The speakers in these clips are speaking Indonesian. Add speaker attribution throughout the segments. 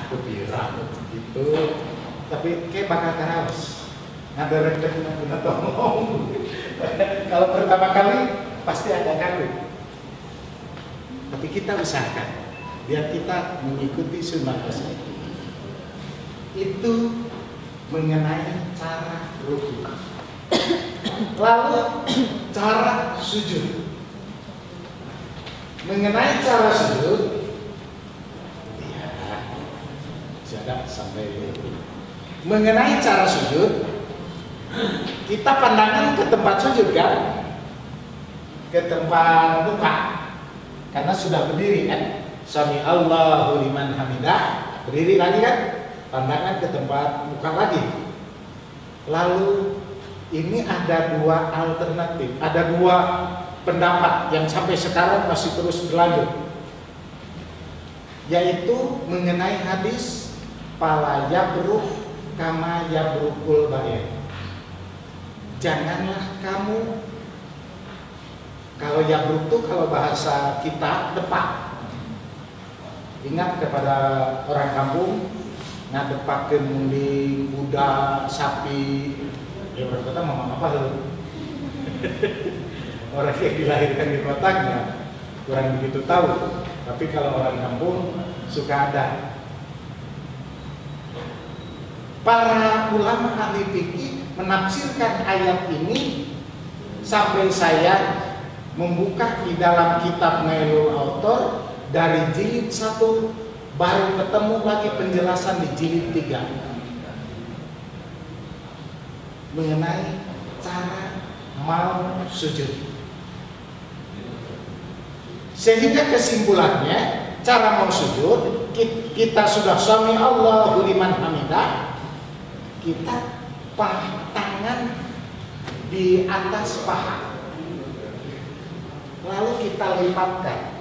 Speaker 1: kupira gitu. Tapi kayak bakal karaos. Ada rencana tolong. Kalau pertama kali pasti ada kali. Tapi kita usahakan biar kita mengikuti sunnah Rasul. Itu mengenai cara rukuk. Lalu cara sujud. Mengenai cara sujud, ya, tidak sampai. Mengenai cara sujud, kita pandangan ke tempat sujud kan, ke tempat muka, karena sudah berdiri kan. Sami Allahu liman hamidah, berdiri lagi kan, pandangan ke tempat muka lagi. Lalu ini ada dua alternatif, ada dua pendapat yang sampai sekarang masih terus berlanjut, yaitu mengenai hadis pala yabruk kama yabrukul ba'ir. Janganlah kamu, kalau yabruk itu kalau bahasa kita depak. Ingat kepada orang kampung ngadepakeun di kuda, sapi, ya orang kota ngomong apa lu? Orang yang dilahirkan di kotanya kurang begitu tahu, tapi kalau orang kampung suka ada. Para ulama ahli fikih menafsirkan ayat ini sampai saya membuka di dalam kitab Nailul Autor dari jilid 1, baru ketemu lagi penjelasan di jilid 3 mengenai cara mau sujud. Sehingga kesimpulannya, cara mau sujud, kita sudah sami Allahu liman hamidah, kita tangan di atas paha, lalu kita lipatkan,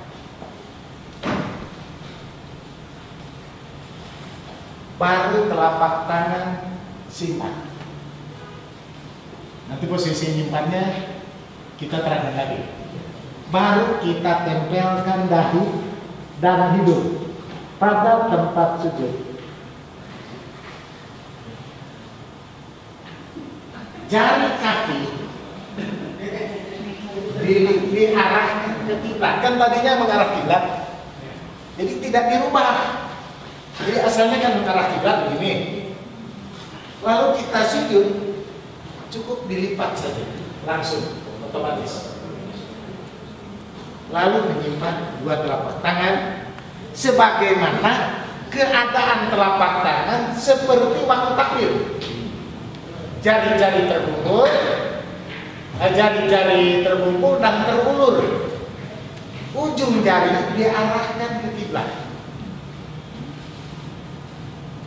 Speaker 1: baru telapak tangan simpan. Nanti posisi nyimpannya kita terangkan lagi. Baru kita tempelkan dahi dan hidung pada tempat sujud. Jari kaki diarahkan ke kiblat. Kan tadinya mengarah kiblat, jadi tidak dirubah. Jadi asalnya kan mengarah kiblat begini. Lalu kita sujud, cukup dilipat saja, langsung otomatis. Lalu menyimpan dua telapak tangan sebagaimana keadaan telapak tangan seperti waktu takbir. Jari-jari terbungkul dan terulur. Ujung jari diarahkan ke kiblat.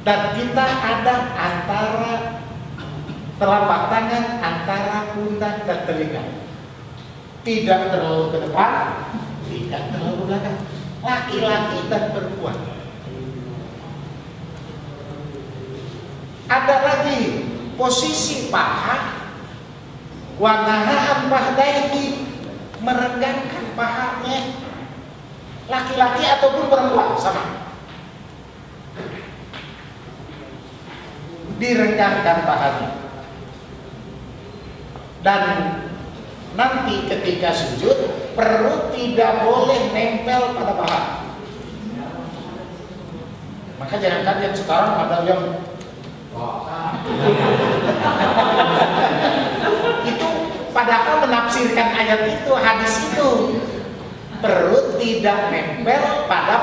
Speaker 1: Dan kita ada antara telapak tangan antara pundak dan telinga. Tidak terlalu ke depan, tidak terlalu ke belakang. Laki-laki dan perempuan. Ada lagi posisi paha, wanahaan pahdaihi, merenggangkan pahanya. Laki-laki ataupun perempuan sama. Direnggangkan pahanya. Dan nanti ketika sujud, perut tidak boleh nempel pada paha. Maka jangan kaget sekarang ada yang itu padahal menafsirkan ayat itu, hadis itu, perut tidak nempel pada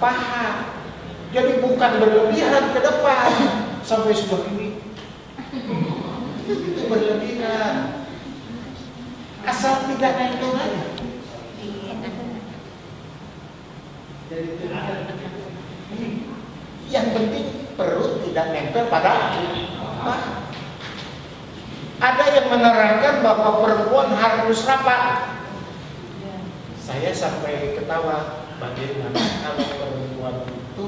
Speaker 1: paha. Jadi bukan berlebihan ke depan sampai sudah ini. Itu berlebihan. Asal tidak nempel aja. Jadi yang penting perut tidak nempel pada paha. Ada yang menerangkan bahwa perempuan harus rapat. Saya sampai ketawa, bagaimana kalau perempuan itu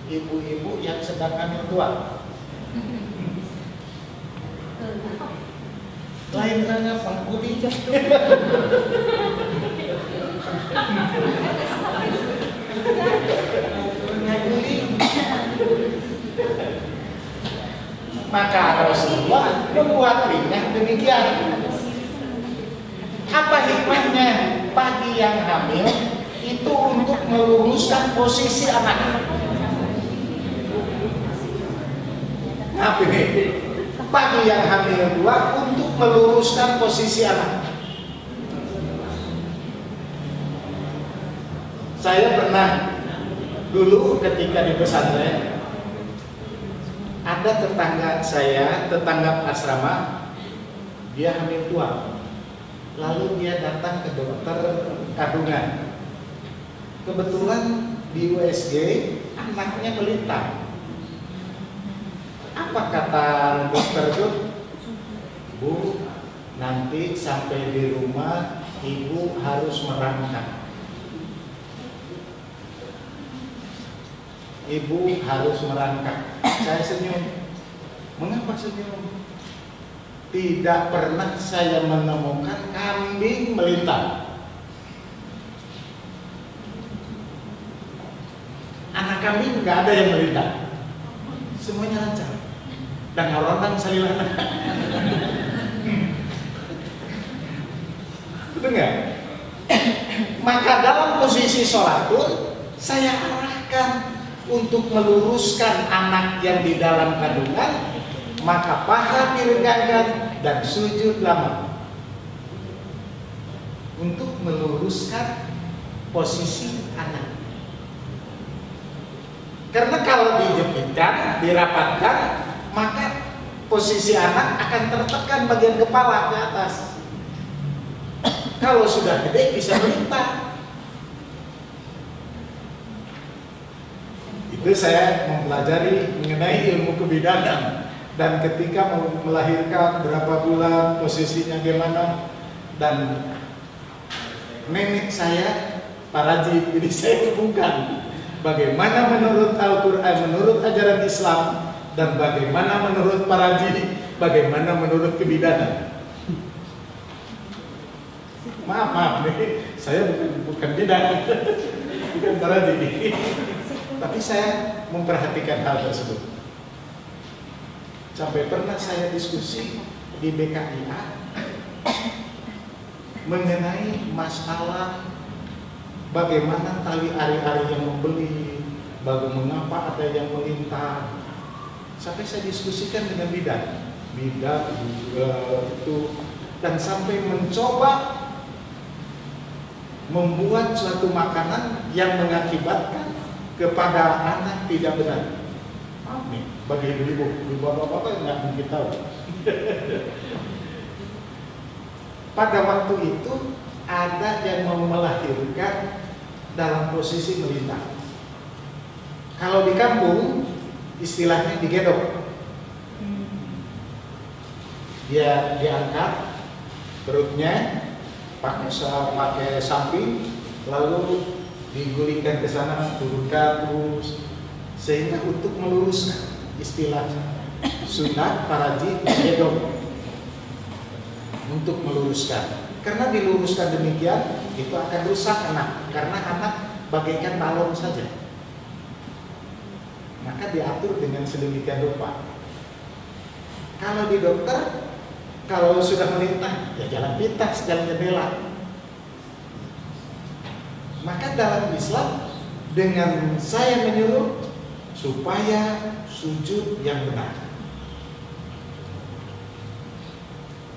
Speaker 1: ibu-ibu yang sedang hamil tua. Lain nanya penghuni Maka Rasulullah membuat ringah demikian. Apa hikmahnya bagi yang hamil itu untuk meluruskan posisi anak? Apa ini? Bagi yang hamil 2 untuk meluruskan posisi anak. Saya pernah dulu ketika di pesantren, ada tetangga saya, tetangga asrama, dia hamil 2. Lalu dia datang ke dokter kandungan. Kebetulan di USG anaknya melintang. Apa kata dokter itu? Bu, nanti sampai di rumah ibu harus merangkak. Ibu harus merangkak. Saya senyum. Mengapa senyum? Tidak pernah saya menemukan kambing melintang. Anak kambing nggak ada yang melintang. Semuanya lancar. Dan orang salilana. Betul nggak? Maka dalam posisi sholat pun saya arahkan untuk meluruskan anak yang di dalam kandungan, maka paha diregangkan dan sujud lama untuk meluruskan posisi anak. Karena kalau dijepitkan, dirapatkan, maka posisi anak akan tertekan bagian kepala ke atas. Kalau sudah gede bisa melintang. Itu saya mempelajari mengenai ilmu kebidanan. Dan ketika mau melahirkan berapa bulan, posisinya gimana, dan nenek saya Paraji, jadi saya hubungkan bagaimana menurut Al-Quran, menurut ajaran Islam, dan bagaimana menurut Paraji, bagaimana menurut kebidanan. Maaf nih, saya bukan bidan, bukan Paraji, tapi saya memperhatikan hal tersebut. Sampai pernah saya diskusi di BKIA mengenai masalah bagaimana tali ari-ari yang membeli, mengapa ada yang melintang. Sampai saya diskusikan dengan bidan itu, dan sampai mencoba membuat suatu makanan yang mengakibatkan kepada anak tidak benar. Nih, bagi ibu-ibu, bapak-bapak nggak mungkin tahu. Pada waktu itu ada yang mau melahirkan dalam posisi melintang. Kalau di kampung istilahnya digedok. Dia diangkat perutnya pakai samping, lalu digulingkan ke sana, turunkan terus, sehingga untuk meluruskan, istilah sunat Paraji gedok, untuk meluruskan. Karena diluruskan demikian itu akan rusak anak, karena anak bagaikan balon saja. Maka diatur dengan sedemikian rupa. Kalau di dokter, kalau sudah melintang, ya jalan pintas, jalan jendela. Maka dalam Islam, dengan saya menyuruh supaya sujud yang benar.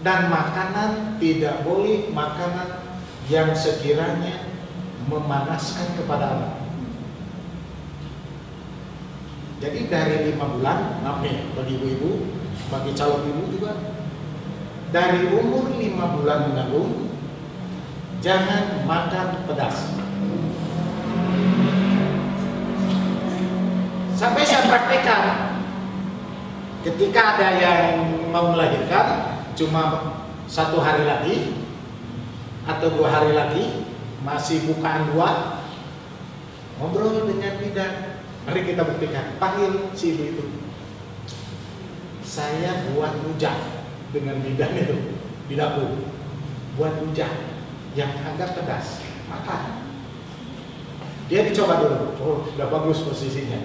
Speaker 1: Dan makanan tidak boleh makanan yang sekiranya memanaskan kepada anak. Jadi dari 5 bulan, maaf nih bagi ibu-ibu, bagi calon ibu juga, dari umur 5 bulan mengandung, jangan makan pedas. Sampai saya praktekkan, ketika ada yang mau melahirkan, cuma 1 hari lagi atau 2 hari lagi, masih bukaan 2, ngobrol dengan bidan. Mari kita buktikan, panggil si ibu itu. Saya buat rujak dengan bidan itu di dapur, buat rujak yang agak pedas, makan. Dia dicoba dulu, oh sudah bagus posisinya,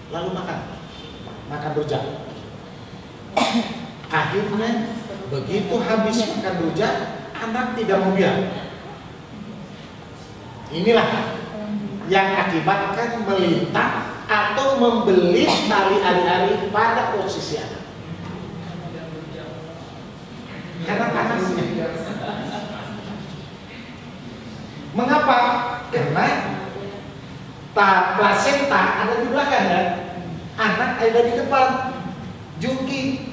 Speaker 1: lalu makan rujak. Akhirnya begitu habis makan rujak, anak tidak mau biar. Inilah yang akibatkan melintang atau membelit tali ari-ari pada posisi anak. Karena panasnya. Mengapa? Karena plasenta ada di belakang kan? Anak ada di depan. Jungking.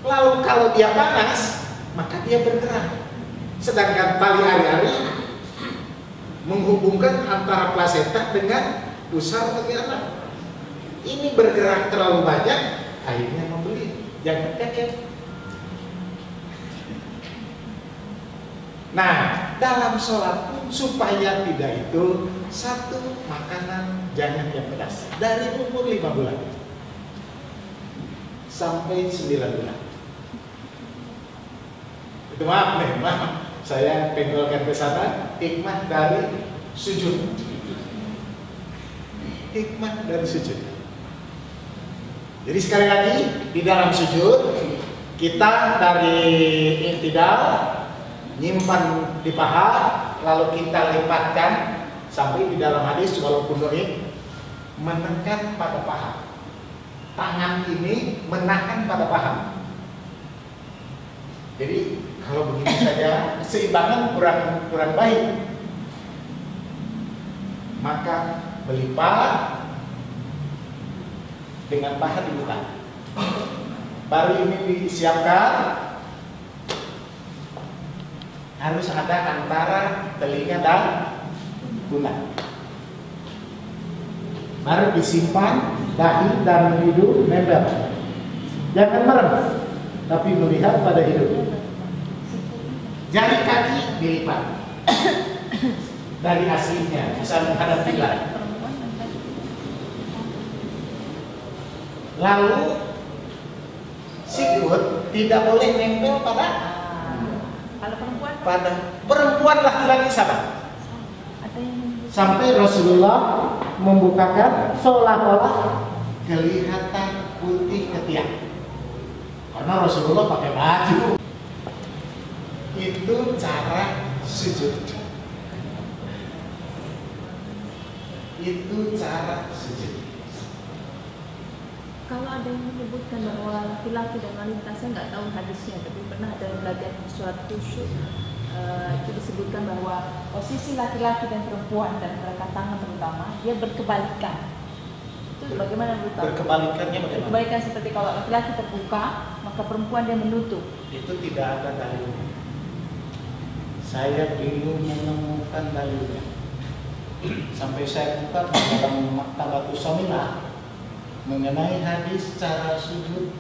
Speaker 1: Lalu kalau dia panas, maka dia bergerak. Sedangkan tali ari-ari menghubungkan antara plasenta dengan pusar bagi anak. Ini bergerak terlalu banyak, akhirnya membelit. Jangan kaget. Nah, dalam sholat pun supaya tidak itu satu makanan jangan yang pedas. Dari umur 5 bulan sampai 9 bulan. Itu maaf, saya penggolkan ke sana. Hikmah dari sujud. Hikmah dari sujud. Jadi sekali lagi di dalam sujud kita dari i'tidal nyimpan di paha, lalu kita lipatkan sampai di dalam hadis walaupun dhaif menekan pada paha. Tangan ini menahan pada paha. Jadi kalau begitu saja keseimbangan kurang baik. Maka melipat dengan paha dibuka. Baru ini disiapkan harus ada antara telinga dan guna. Baru disimpan dahi dan hidung nempel. Jangan merem, tapi melihat pada hidung. Jari kaki dilipat dari aslinya, bisa menghadap kiblat. Lalu sikut tidak boleh nempel pada perempuan laki-laki sama. Sampai Rasulullah membukakan seolah-olah kelihatan putih ketiak. Karena Rasulullah pakai baju. Itu cara sujud. Itu cara sujud.
Speaker 2: Kalau ada yang menyebutkan bahwa laki-laki dan wanita, saya nggak tahu hadisnya, tapi pernah ada yang belajar surat khusyuk. Itu disebutkan bahwa posisi laki-laki dan perempuan dan gerakan tangan terutama dia berkebalikan. Itu bagaimana menurut Anda?
Speaker 1: Berkebalikannya bagaimana?
Speaker 2: Berkebalikan seperti kalau laki-laki terbuka, maka perempuan dia menutup.
Speaker 1: Itu tidak ada dalilnya. Saya belum menemukan dalilnya. Sampai saya buka dalam Maktabatus Shamilah mengenai hadis cara sujud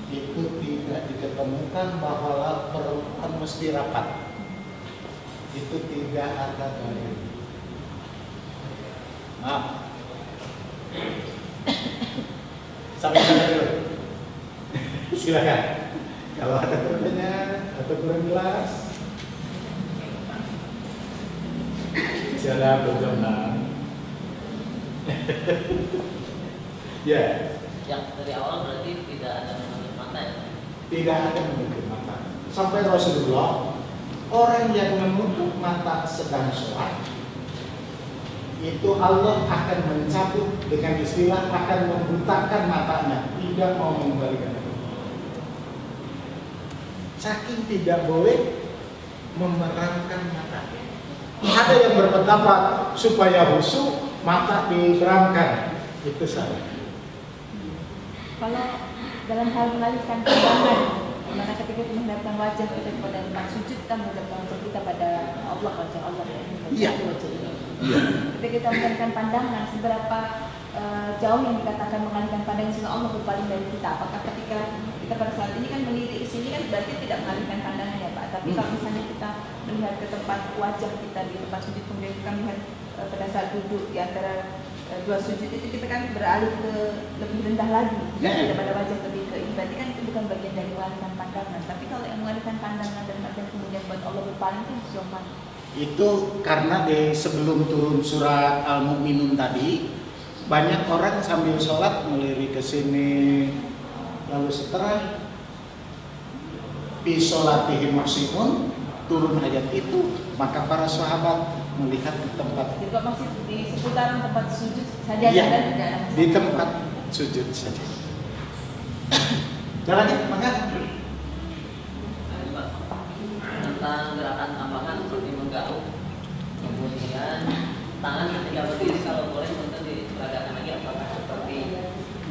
Speaker 1: itu tidak diketemukan bahwa perempuan mesti rapat. Itu tidak ada dalil. Maaf. Sampai sana dulu. Silakan. Kalau ada pertanyaan atau kurang jelas, silakan berkenan. Ya.
Speaker 3: Yang dari awal berarti tidak ada menutup mata ya?
Speaker 1: Tidak ada menutup mata. Sampai Rasulullah, orang yang menutup mata sedang sholat, itu Allah akan mencabut dengan istilah akan membutakan matanya, tidak mau mengembalikan. Saking tidak boleh memerangkan mata. Ada yang berpendapat supaya khusyuk mata diberangkan, itu salah.
Speaker 2: Kalau dalam hal mengalihkan pandangan, dimana ketika kita menghadapkan wajah kita kepada tempat sujud, kita menghadapkan wajah kita pada Allah, wajah Allah ya.
Speaker 1: Iya.
Speaker 2: Iya. Ketika kita mengalihkan pandangan, seberapa jauh yang dikatakan mengalihkan pandangan sehingga Allah berpaling dari kita? Apakah ketika kita pada saat ini kan melirik sini kan berarti tidak mengalihkan pandangan ya Pak? Tapi kalau misalnya kita melihat ke tempat wajah kita di tempat sujud, kemudian kita melihat pada saat duduk di antara dua sujud itu kita kan beralih ke lebih rendah lagi daripada wajah lebih ke ini, berarti kan itu bukan bagian dari mengalihkan pandangan. Tapi kalau yang mengalihkan pandangan dan kemudian buat Allah berpaling itu sejauh mana?
Speaker 1: Itu karena di sebelum turun surat Al-Mu'minun tadi banyak orang sambil sholat melirik ke sini, Lalu setelah bisolatihim maksimum turun ayat itu, maka para sahabat melihat di tempat.
Speaker 2: Jadi kok masih di seputaran tempat sujud saja
Speaker 1: Iya,
Speaker 2: dan tidak ada
Speaker 1: di tempat sujud saja. Jalan ya, maka
Speaker 3: tentang gerakan tambahan seperti menggaruk, kemudian tangan ketika berdiri kalau boleh untuk diperagakan lagi, apakah seperti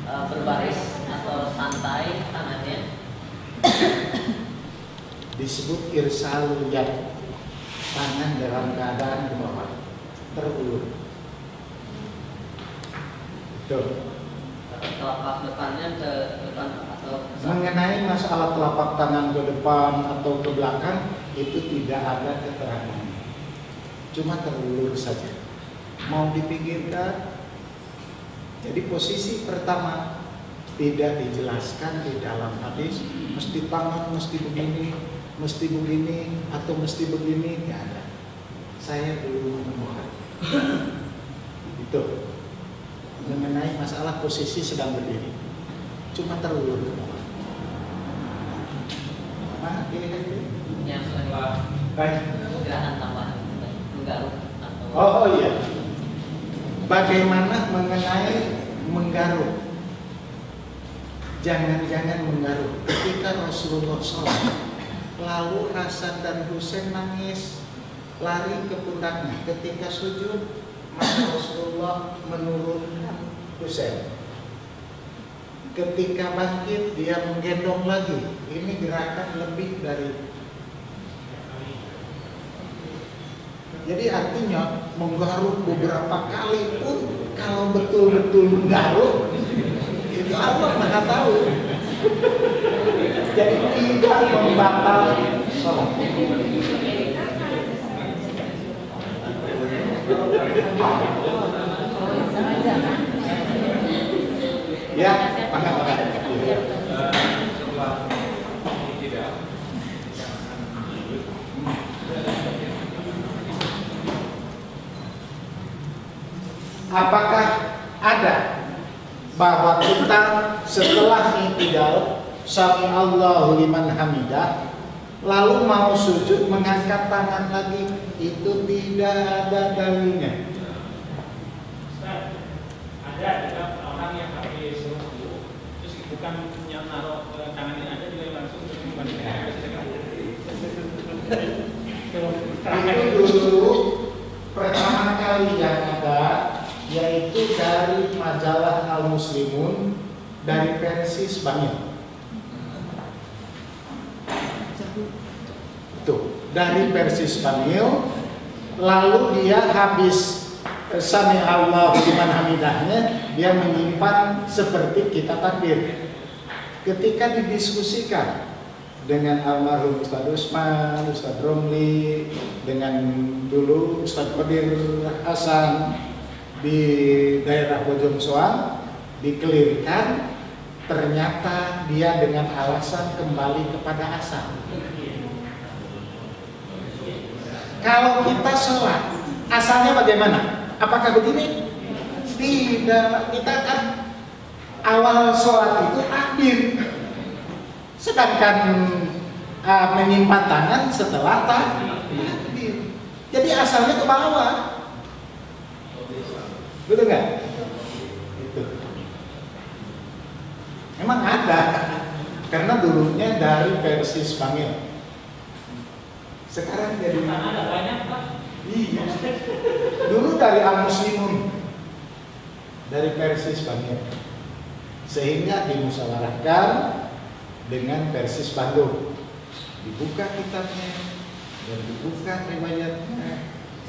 Speaker 3: berbaris atau santai tangannya.
Speaker 1: disebut irsalul yad, tangan dalam keadaan ke bawah terulur. Tuh.
Speaker 3: Telapak depannya ke depan atau ke samping.
Speaker 1: Mengenai masalah telapak tangan ke depan atau ke belakang itu tidak ada keterangan, cuma terulur saja. Mau dipikirkan. Jadi posisi pertama tidak dijelaskan di dalam hadis, mesti tangan mesti begini atau mesti begini, tidak ada. Saya belum menemukan. Itu mengenai masalah posisi sedang berdiri, cuma terulur ke bawah. Mana kira-kira?
Speaker 3: Yang sudah
Speaker 1: Baik.
Speaker 3: gerakan tambahan menggaruk atau
Speaker 1: Oh iya. Bagaimana mengenai menggaruk? Jangan-jangan menggaruk. Ketika Rasulullah sholat, lalu Hasan dan Husain nangis, lari ke pundaknya. Ketika sujud, maka Rasulullah menurunkan Husain. Ketika bangkit, dia menggendong lagi. Ini gerakan lebih dari. Jadi artinya menggaruk beberapa kali pun kalau betul-betul menggaruk itu Allah Maha tahu. Jadi tidak membatalkan sholat. Ya, maka. Apakah ada bahwa kita setelah i'tidal sami Allahu liman hamidah lalu mau sujud mengangkat tangan lagi? Itu tidak ada dalilnya.
Speaker 4: Ada juga orang yang habis ruku terus bukan yang naruh tangannya aja juga langsung membandingkan.
Speaker 1: Itu dulu pertama kali yang ada, yaitu dari majalah Al-Muslimun dari versi Spanyol. Tuh, dari versi Spanyol, lalu dia habis Sami Allahu liman hamidahnya, dia menyimpan seperti kita takbir. Ketika didiskusikan dengan almarhum Ustaz Usman, Ustaz Romli, dengan dulu Ustaz Qadir Hasan di daerah Bojong Soang, dikelirkan ternyata dia dengan alasan kembali kepada asal. Kalau kita sholat, asalnya bagaimana? Apakah begini? Tidak, kita kan awal sholat itu takbir, sedangkan menyimpan tangan setelah takbir. Jadi asalnya ke bawah, betul nggak? Itu memang ada, karena dulunya dari versi Spanyol. Sekarang jadi
Speaker 4: Ada banyak Pak.
Speaker 1: iya. Dulu dari Al-Muslimun, dari versi Spanyol, sehingga dimusyawarahkan dengan versi Spanyol. Dibuka kitabnya dan dibuka riwayatnya.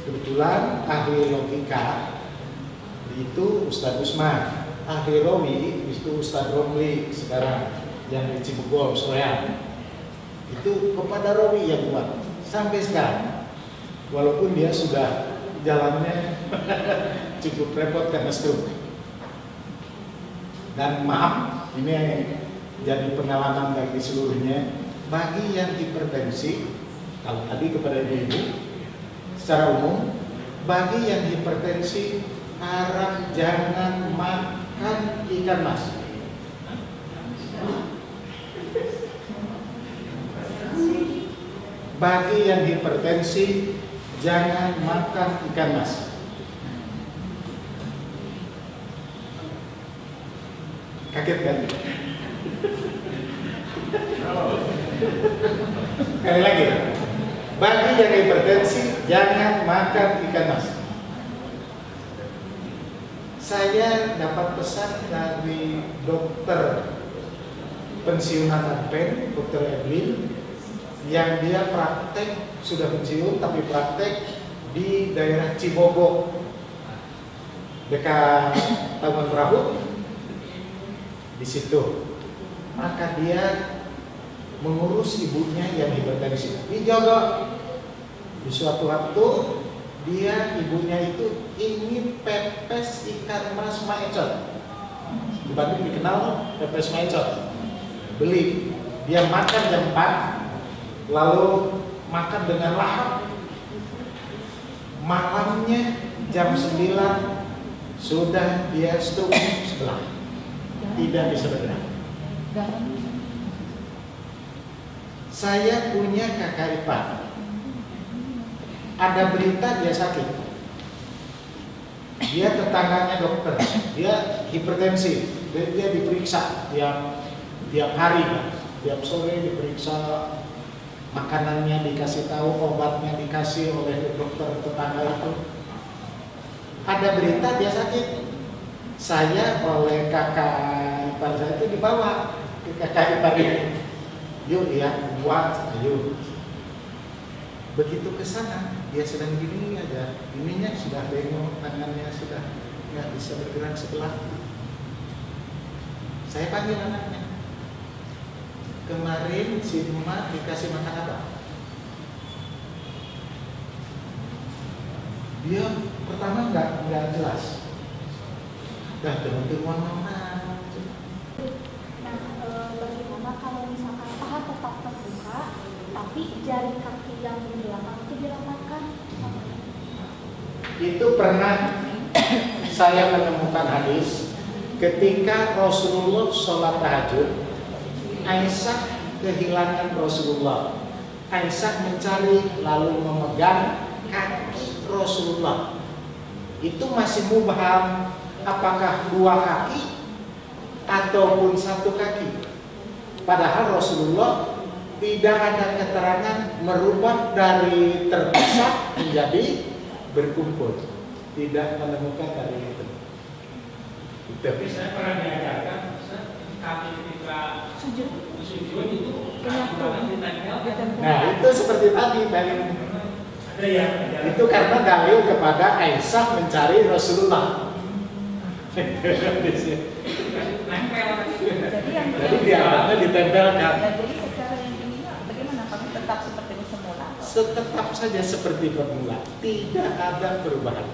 Speaker 1: Kebetulan ahli logika itu Ustadz Usman, ahli rawi itu Ustadz Romli sekarang yang di Cibugol, Soreang. Itu kepada rawi yang kuat sampai sekarang, walaupun dia sudah jalannya cukup repot karena stroke. Dan maaf, ini jadi pengalaman bagi seluruhnya, bagi yang hipertensi, kalau tadi kepada ibu-ibu secara umum, bagi yang hipertensi harap jangan makan ikan mas. bagi yang hipertensi jangan makan ikan mas. Kaget kan? Sekali lagi, bagi yang hipertensi jangan makan ikan mas. Saya dapat pesan dari dokter pensiunan Advent, Dr. Evelyn, yang dia praktek, sudah pensiun tapi praktek di daerah Cibogo, dekat Taman Perahu, di situ. Maka dia mengurus ibunya yang hipertensi. Dijaga. Di suatu waktu dia ibunya itu ingin pepes ikan mas maecot. Di Bandung dikenal pepes maecot. Beli, dia makan jam 4, lalu makan dengan lahap. Malamnya jam 9 sudah dia stop sebelah, tidak bisa bergerak. Saya punya kakak ipar, ada berita dia sakit. Dia tetangganya dokter, dia hipertensi, dia diperiksa tiap hari, tiap sore diperiksa, makanannya dikasih tahu, obatnya dikasih oleh dokter tetangga itu. Ada berita dia sakit. Saya oleh kakak ipar saya itu dibawa ke kakak ipar ini. Yuk lihat, buat, ayo. Begitu ke sana, dia sedang gini aja, ininya sudah bengong, tangannya sudah nggak bisa bergerak sebelah. Saya panggil anaknya. Kemarin si Mama dikasih makan apa? Dia pertama nggak jelas. Dah teman-teman mana?
Speaker 5: Bagaimana kalau misalkan paha tetap terbuka, tapi jari kaki yang di belakang itu dirapatkan?
Speaker 1: Itu pernah saya menemukan hadis ketika Rasulullah sholat tahajud. Aisyah kehilangan Rasulullah. Aisyah mencari lalu memegang kaki Rasulullah. Itu masih mubham, apakah dua kaki ataupun satu kaki. Padahal Rasulullah tidak ada keterangan merubah dari terpisah menjadi berkumpul. Tidak menemukan dari itu.
Speaker 4: Tapi saya pernah diajarkan kaki ketika sujud itu
Speaker 1: Nah itu seperti tadi dari
Speaker 4: ada ya.
Speaker 1: itu karena dalil kepada Aisyah mencari Rasulullah. Jadi dianggapnya ditempelkan.
Speaker 2: Jadi secara yang ini bagaimana? Apakah tetap seperti semula?
Speaker 1: Tetap saja seperti semula, tidak ada perubahan.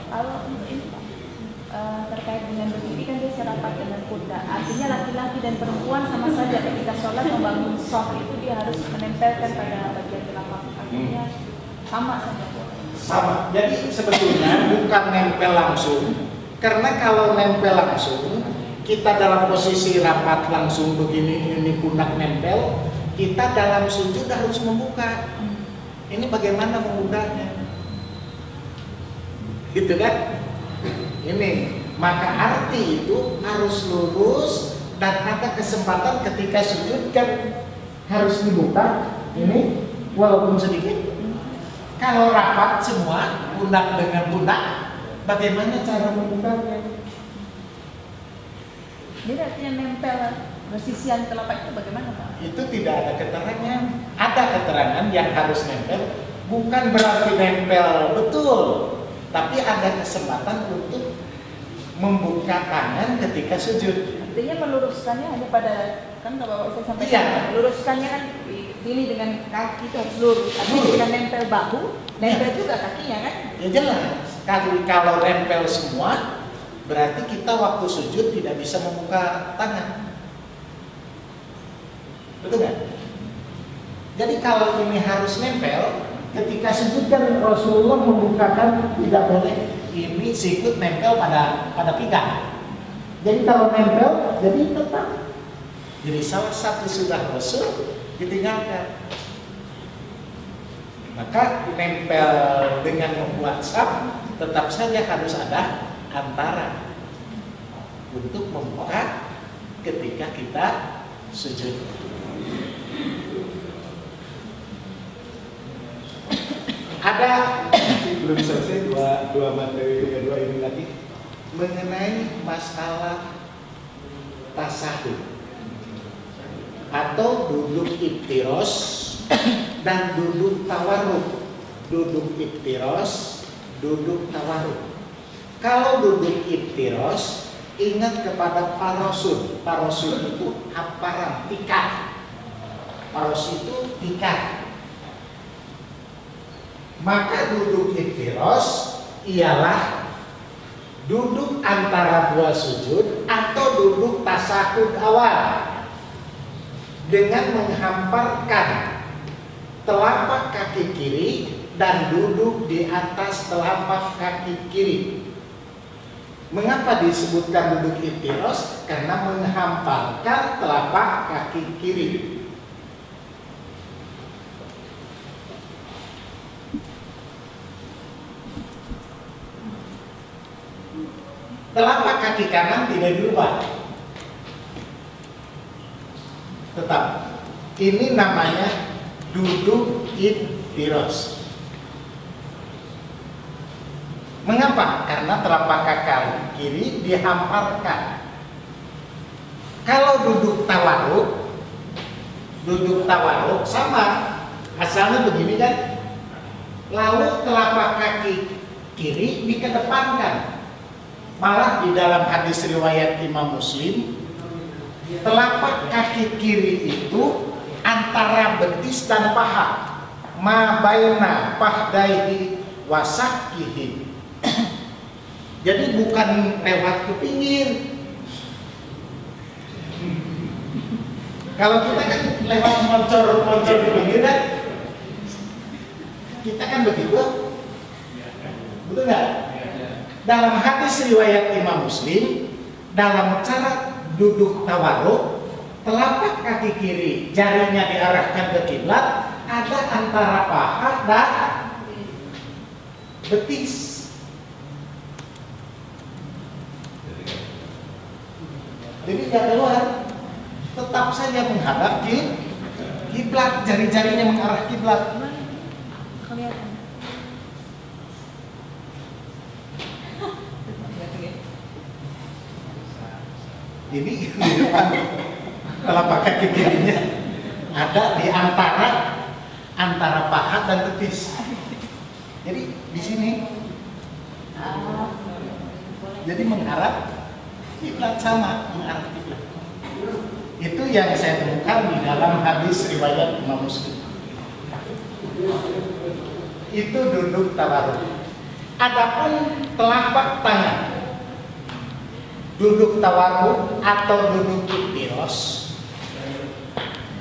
Speaker 2: Kalau ini Pak, terkait dengan begini kan dia serapat dengan pundak. Artinya laki-laki dan perempuan sama saja ketika sholat membangun shaf itu dia harus menempelkan pada bagian telapak kakinya, sama saja.
Speaker 1: Sama. Jadi sebetulnya bukan nempel langsung. Karena kalau nempel langsung, kita dalam posisi rapat langsung begini, ini pundak nempel, kita dalam sujud harus membuka. Ini bagaimana membukanya? Gitu kan? Ini, maka arti itu harus lurus dan ada kesempatan ketika sujud kan harus dibuka. Ini walaupun sedikit. Kalau rapat semua pundak dengan pundak, bagaimana cara membukanya?
Speaker 2: Jadi artinya nempel persisian telapak itu bagaimana Pak?
Speaker 1: Itu tidak ada keterangan. Ada keterangan yang harus nempel, bukan berarti nempel betul, tapi ada kesempatan untuk membuka tangan ketika sujud.
Speaker 2: Artinya meluruskannya hanya pada, kan kalau Bapak saya sampaikan,
Speaker 1: Iya.
Speaker 2: meluruskannya kan ini dengan kaki itu harus lurus. Artinya dengan nempel bahu, nempel juga kakinya kan?
Speaker 1: Ya jelas. Kalau nempel semua, berarti kita waktu sujud tidak bisa membuka tangan. Betul kan? Jadi kalau ini harus nempel, ketika sujud kan Rasulullah membukakan tidak boleh. Ini sikut nempel pada pinggang. Jadi kalau nempel, jadi tetap. Jadi salah satu sudah Rasul ditinggalkan. Maka nempel dengan membuat sab tetap saja harus ada antara untuk membuka ketika kita sujud. Ada belum selesai dua materi kedua ini lagi mengenai masalah tasahud atau duduk iftiros dan duduk tawarruk. Duduk iftiros, duduk tawarruk. Kalau duduk iftiros, ingat kepada parosud. Parosud itu hamparan, tikar. Parosud itu tikar. Maka duduk iftiros ialah duduk antara dua sujud atau duduk tasahud awal dengan menghamparkan telapak kaki kiri dan duduk di atas telapak kaki kiri. Mengapa disebutkan duduk iftiros? Karena menghamparkan telapak kaki kiri. Telapak kaki kanan tidak dirubah. Tetap. Ini namanya duduk iftiros. Mengapa? Karena telapak kaki kiri dihamparkan. Kalau duduk tawarruk sama. Asalnya begini kan. Lalu telapak kaki kiri dikedepankan. Malah di dalam hadis riwayat Imam Muslim, telapak kaki kiri itu antara betis dan paha, ma baina pahdaihi wasakkihi. Jadi bukan lewat ke pinggir. Kalau kita kan lewat moncor di pinggir kan, kita kan begitu, betul nggak? Dalam hadis riwayat Imam Muslim, dalam cara duduk tawarruk, telapak kaki kiri jarinya diarahkan ke kiblat, ada antara paha dan betis. Jadi tidak keluar, tetap saja menghadap kiblat, jari-jarinya mengarah kiblat.
Speaker 2: Kelihatan.
Speaker 1: Ini di depan telapak kaki kirinya ada di antara paha dan betis. Jadi di sini. Jadi mengarah kiblat, sama mengarah kiblat. Itu yang saya temukan di dalam hadis riwayat Imam Muslim. Itu duduk tawarruk. Adapun telapak tangan, duduk tawarruk atau duduk iftiros,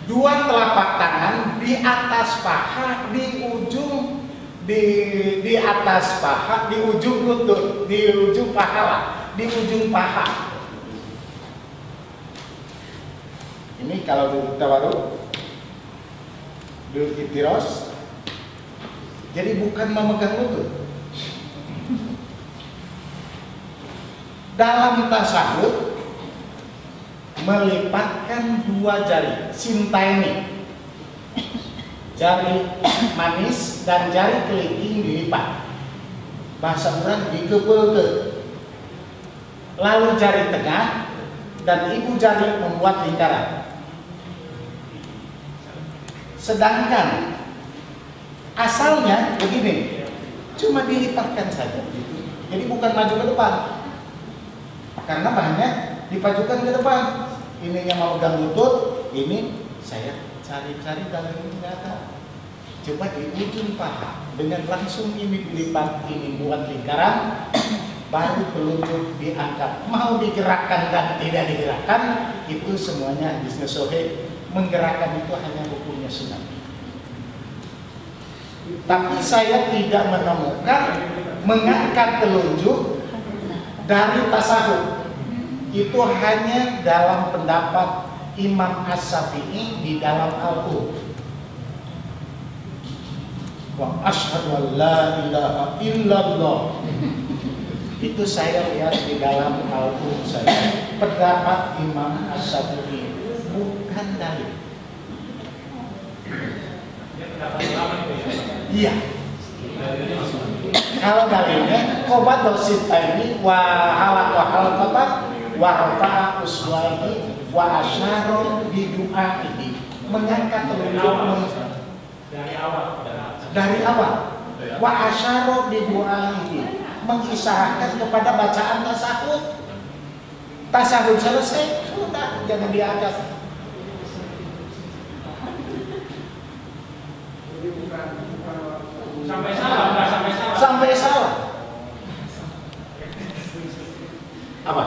Speaker 1: dua telapak tangan di atas paha, di ujung di atas paha, di ujung lutut, di ujung paha, di ujung paha. Ini kalau duduk tawarruk, duduk iftiros, jadi bukan memegang lutut. Dalam tasahud melipatkan dua jari, sintaini, jari manis dan jari kelingking dilipat. Bahasa orang dikepelkan. Lalu jari tengah dan ibu jari membuat lingkaran. Sedangkan asalnya begini, cuma dilipatkan saja. Jadi bukan maju ke depan. Karena banyak dipajukan ke depan. Ini yang mau pegang lutut, ini saya cari-cari kalau ini tidak ada. Coba di ujung paha dengan langsung ini dilipat, ini buat lingkaran, baru pelutut diangkat. Mau digerakkan dan tidak digerakkan, itu semuanya hadisnya sahih. Menggerakkan itu hanya hukumnya sunnah. Tapi saya tidak menemukan mengangkat telunjuk dari tasahud. Itu hanya dalam pendapat Imam As-Syafi'i di dalam Al-Um. wa asyhadu an la ilaha illallah. Itu saya lihat di dalam album saya. Pendapat Imam Asy-Syafi'i, bukan dalil. Iya. Kalau dalilnya qobat dositaini wa halaq wa halaqata wa rafa'a uswaihi wa asyara bi du'aihi, mengangkat telunjuk dari awal wa asyara bi du'aihi, mengisyaratkan kepada bacaan tasahud. Tasahud selesai, sudah, jangan diangkat. Sampai salah. Apa?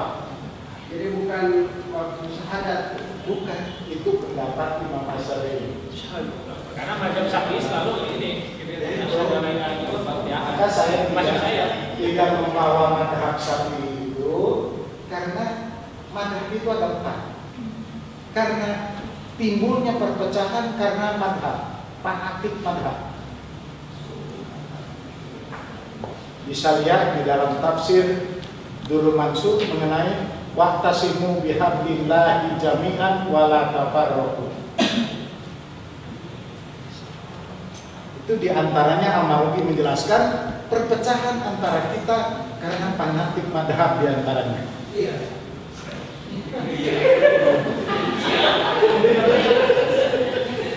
Speaker 6: Jadi bukan waktu syahadat,
Speaker 1: Bukan, itu pendapat Imam Asy-Syafi'i.
Speaker 4: Karena mazhab Syafi'i selalu ini
Speaker 1: Maka saya tidak membawa madhab Syafi'i itu karena madhab itu ada empat. Karena timbulnya perpecahan karena madhab, fanatik madhab. Bisa lihat di dalam tafsir Durrul Mansur mengenai waqtasimu bihablillahi jami'an wala tafarraqu. Itu diantaranya Al-Mawardi menjelaskan perpecahan antara kita karena fanatik madhab diantaranya.
Speaker 6: iya.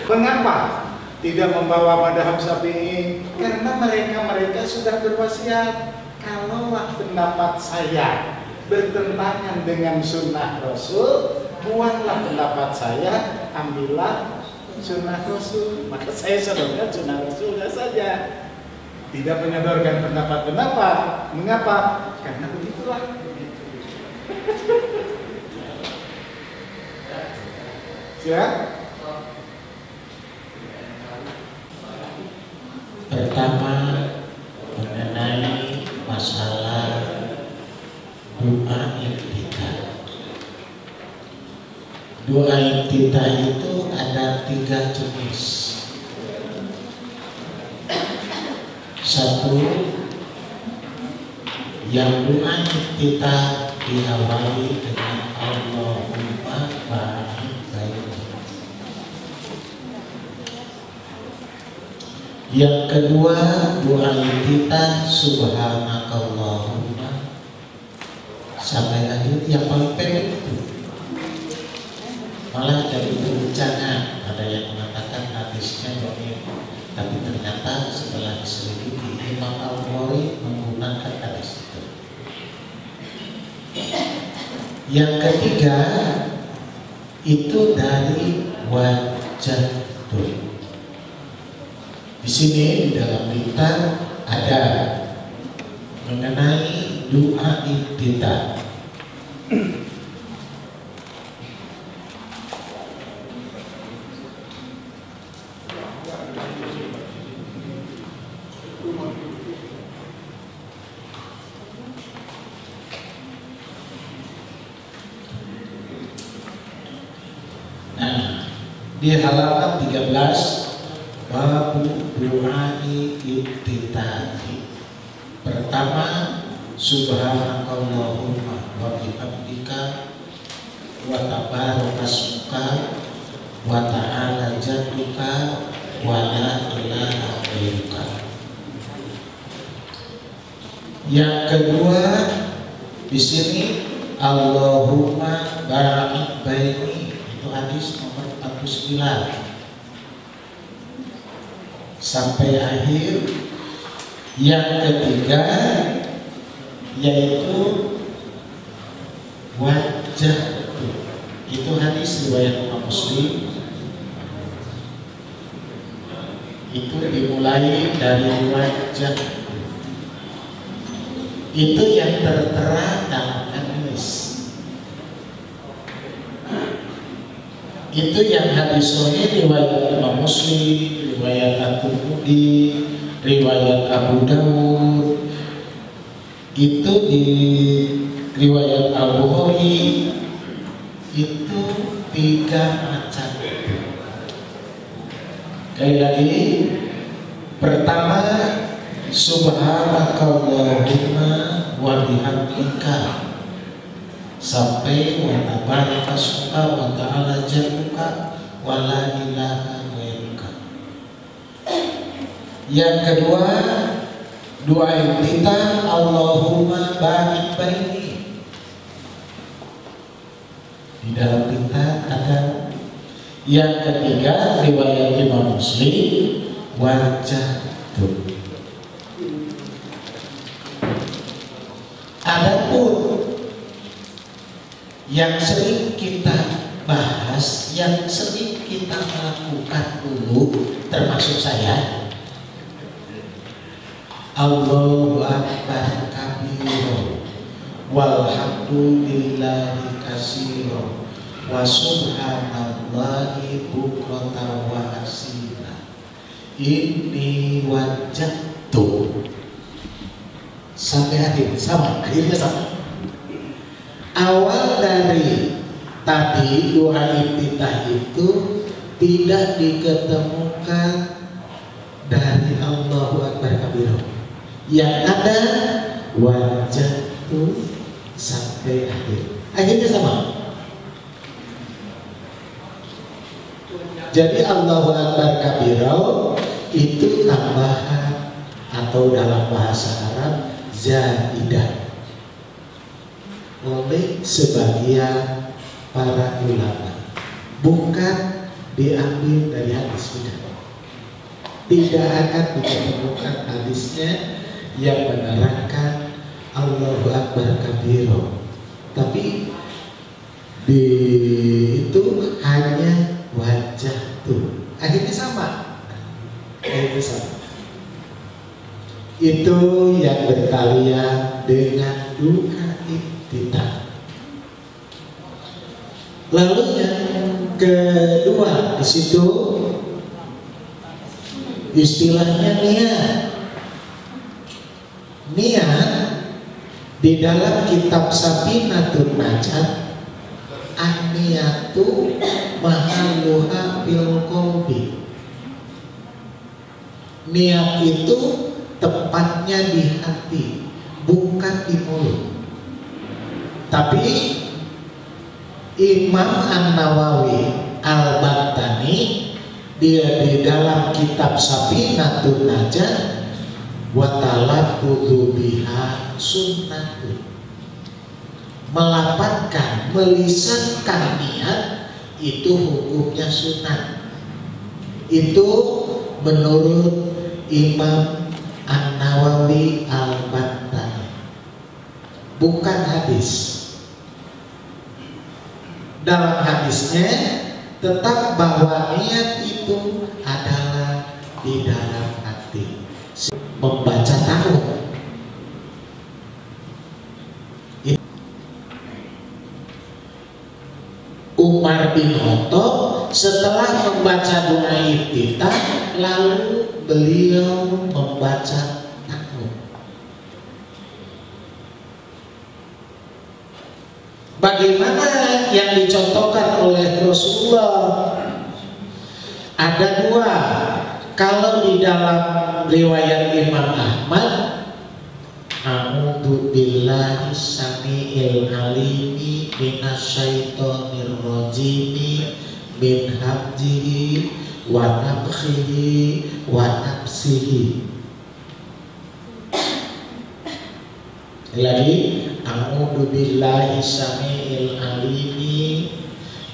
Speaker 1: Mengapa tidak membawa madhab Syafi'i? Karena mereka sudah berwasiat, kalaulah pendapat saya bertentangan dengan sunnah Rasul, buanglah pendapat saya, ambillah sunnah Rasul. Maka saya sodorkan sunnah Rasulnya saja, tidak menyodorkan pendapat-pendapat. Mengapa? Karena begitulah. Ya.
Speaker 7: Pertama, mengenai masalah doa iftitah. Doa iftitah itu ada 3 jenis. Satu, yang doa iftitah diawali dengan Allahumma barik baina. Yang kedua, doa iftitah subhanakallahumma sampai akhir yang paling pendek itu. Malah jadi perbincangan, ada yang mengatakan hadisnya dhaif, tapi ternyata setelah diselidiki Imam Al-Bukhari menggunakan hadis itu. Yang ketiga itu dari wajah tuh. Di sini di dalam kitab ada mengenai doa iftitah. Nah, di halaman 13 bab doai iftitahi. Pertama, subhanakallahumma wa bihamdika wa tabarakasmuka wa ta'ala jadduka wa la ilaha ghairuka. Yang kedua, di sini Allahumma barik baini, itu hadis nomor 49 sampai akhir. Yang ketiga yaitu wajah, itu hadis riwayat Imam Muslim. Itu dimulai dari wajah, itu yang tertera dalam hadis. Itu yang hadis sahih riwayat Imam Muslim, riwayat At-Tirmidzi, riwayat Abu Dawud. Itu di riwayat Al-Bukhari itu 3 macam. Sekali lagi, Pertama, subhanakallahumma wa bihamdika, sampai wa tabaraka ismuka wa ta'ala jadduka wa la ilaha ghairuka. Yang kedua, doa kita Allahumma ba'id baini. Di dalam kita ada. Yang ketiga, riwayat Imam Muslim, wajah tuh. Adapun yang sering kita bahas, yang sering kita lakukan dulu, termasuk saya, Allahu Akbar kabiro walhamdulillahi katsiro wa subhanallahi bukratan wa asila. Ini wajah tuh sampai akhir sama, akhirnya sama. Awal dari tadi doa iftitah itu tidak diketemukan dari Allahu Akbar kabiro. Yang ada wajah tuh sampai akhir, akhirnya sama. Jadi Allahu Akbar kabiro itu tambahan atau dalam bahasa Arab zaidah oleh sebagian para ulama, bukan diambil dari hadis. Tidak akan ditemukan hadisnya yang menerangkan Allahu Akbar kabiro, tapi di itu hanya wajah tuh, akhirnya sama, akhirnya sama. Itu yang berkalian dengan doa iftitah. Lalu yang kedua di situ istilahnya niat. Niat di dalam kitab Safinatun Najat, an-niyatu mahalluha fil qalbi. Niat itu tepatnya di hati, bukan di mulut. Tapi Imam An-Nawawi Al-Bantani dia di dalam kitab Safinatun Najat, wa talaffuzu biha sunnatun, melapatkan, melisankan niat itu hukumnya sunnah. Itu menurut Imam An-Nawawi Al-Bantani, bukan hadis. Dalam hadisnya tetap bahwa niat itu adalah di dalam hati, membaca tahu. Umar bin Khattab setelah membaca doa iftitah, lalu beliau membaca tahu. Bagaimana yang dicontohkan oleh Rasulullah? Ada dua. Kalau di dalam riwayat Imam Ahmad, a'udzu billahi samiil alimi minasyaitonir rajim min hamzihi wa nafthihi wa nafsihi. Lagi, a'udzu billahi samiil alimi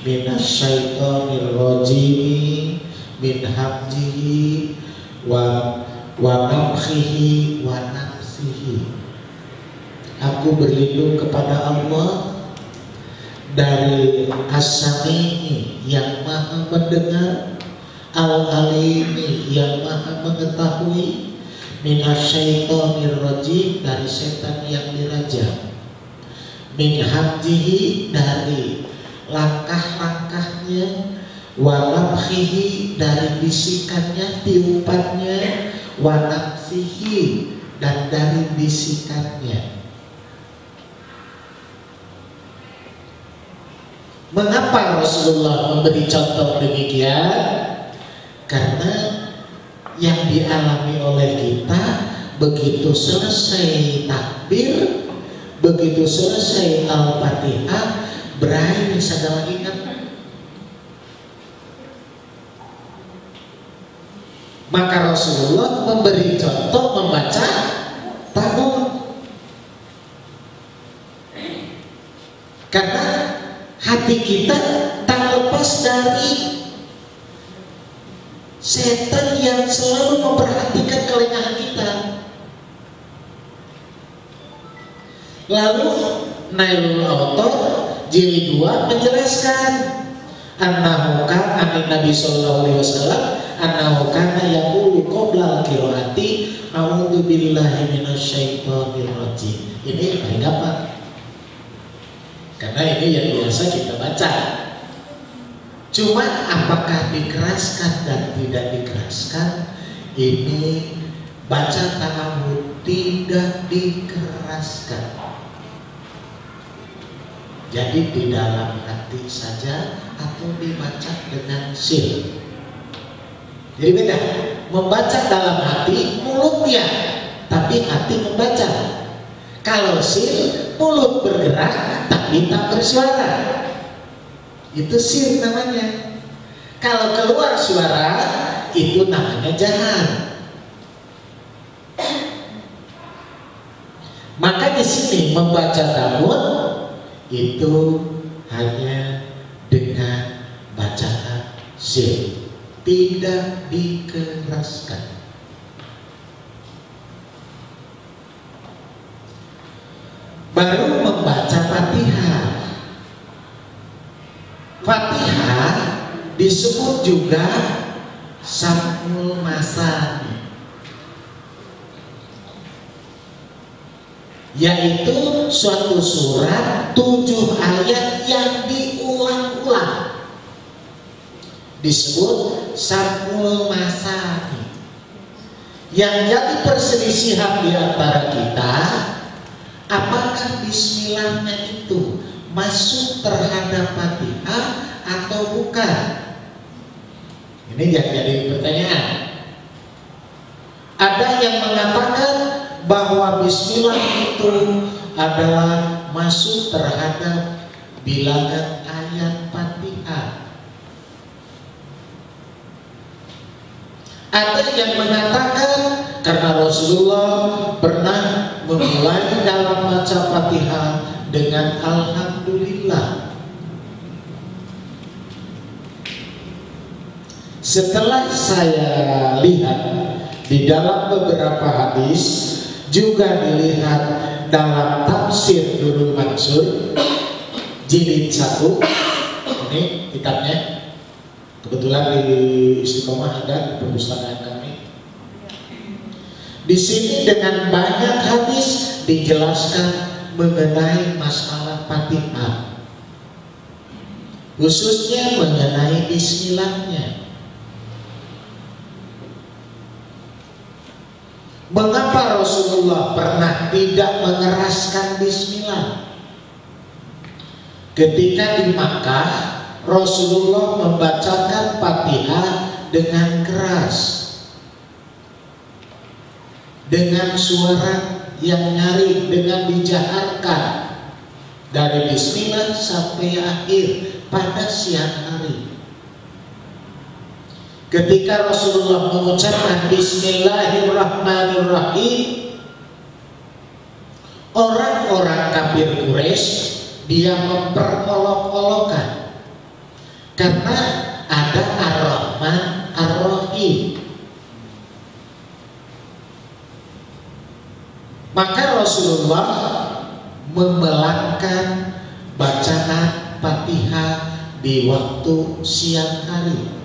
Speaker 7: minasyaitonir rajim min hamzihi wa nafthihi wa nafsihi. Aku berlindung kepada Allah dari As-Sami'i yang maha mendengar, Al-Alimi yang maha mengetahui, minasyaitonir rajim dari setan yang dirajam, min hamzihi dari langkah-langkahnya, wa nafkhihi dari bisikannya, tiupannya, wa nafsihi dan dari bisikannya. Mengapa Rasulullah memberi contoh demikian? Karena yang dialami oleh kita begitu selesai takbir, begitu selesai Al-Fatihah, berakhir segala ingat. Maka Rasulullah memberi contoh membaca ta'awudz. Karena hati kita tak lepas dari setan yang selalu memperhatikan kelengahan kita. Lalu Nailul Autor jilid 2 menjelaskan annahu kana Nabi sallallahu alaihi wasallam annahu kana yaqulu qabla qiraati a'udzu billahi minasyaitonir rajim. Ini paling gampang. Karena ini yang biasa kita baca. Cuma apakah dikeraskan dan tidak dikeraskan? Ini baca ta'awudz tidak dikeraskan. Jadi di dalam hati saja atau dibaca dengan sir. Jadi beda. Membaca dalam hati mulutnya, tapi hati membaca. Kalau sir mulut bergerak tapi tak bersuara. Itu sir namanya. Kalau keluar suara itu namanya jahan. Maka di sini membaca ta'awudz itu hanya dengan bacaan sir, tidak dikeraskan. Baru membaca Fatihah. Fatihah disebut juga Sab'ul Masani, yaitu suatu surat 7 ayat yang diulang-ulang, disebut Sab'ul Masani. Yang jadi perselisihan di antara kita, apakah bismillahnya itu masuk terhadap Fatihah atau bukan? Ini yang jadi pertanyaan. Ada yang mengatakan bahwa bismillah itu adalah masuk terhadap bilangan ayat Fatihah. Ada yang mengatakan karena Rasulullah pernah memulai dalam baca Fatihah dengan Alhamdulillah. Setelah saya lihat di dalam beberapa hadis, juga dilihat dalam tafsir Nurul Mansur jilid 1, ini kitabnya, kebetulan di Istiqomah ada di perpustakaan kami. Di sini dengan banyak hadis dijelaskan mengenai masalah Fatihah, khususnya mengenai bismillahnya. Mengapa Rasulullah pernah tidak mengeraskan bismillah? Ketika di Makkah, Rasulullah membacakan Fatihah dengan keras, dengan suara yang nyaring, dengan dijaharkan dari bismillah sampai akhir pada siang hari. Ketika Rasulullah mengucapkan Bismillahirrahmanirrahim, orang-orang kafir Quraisy dia memperolok-olokkan karena ada Ar-Rahman Ar-Rahim. Maka Rasulullah membelangkan bacaan Fatihah di waktu siang hari.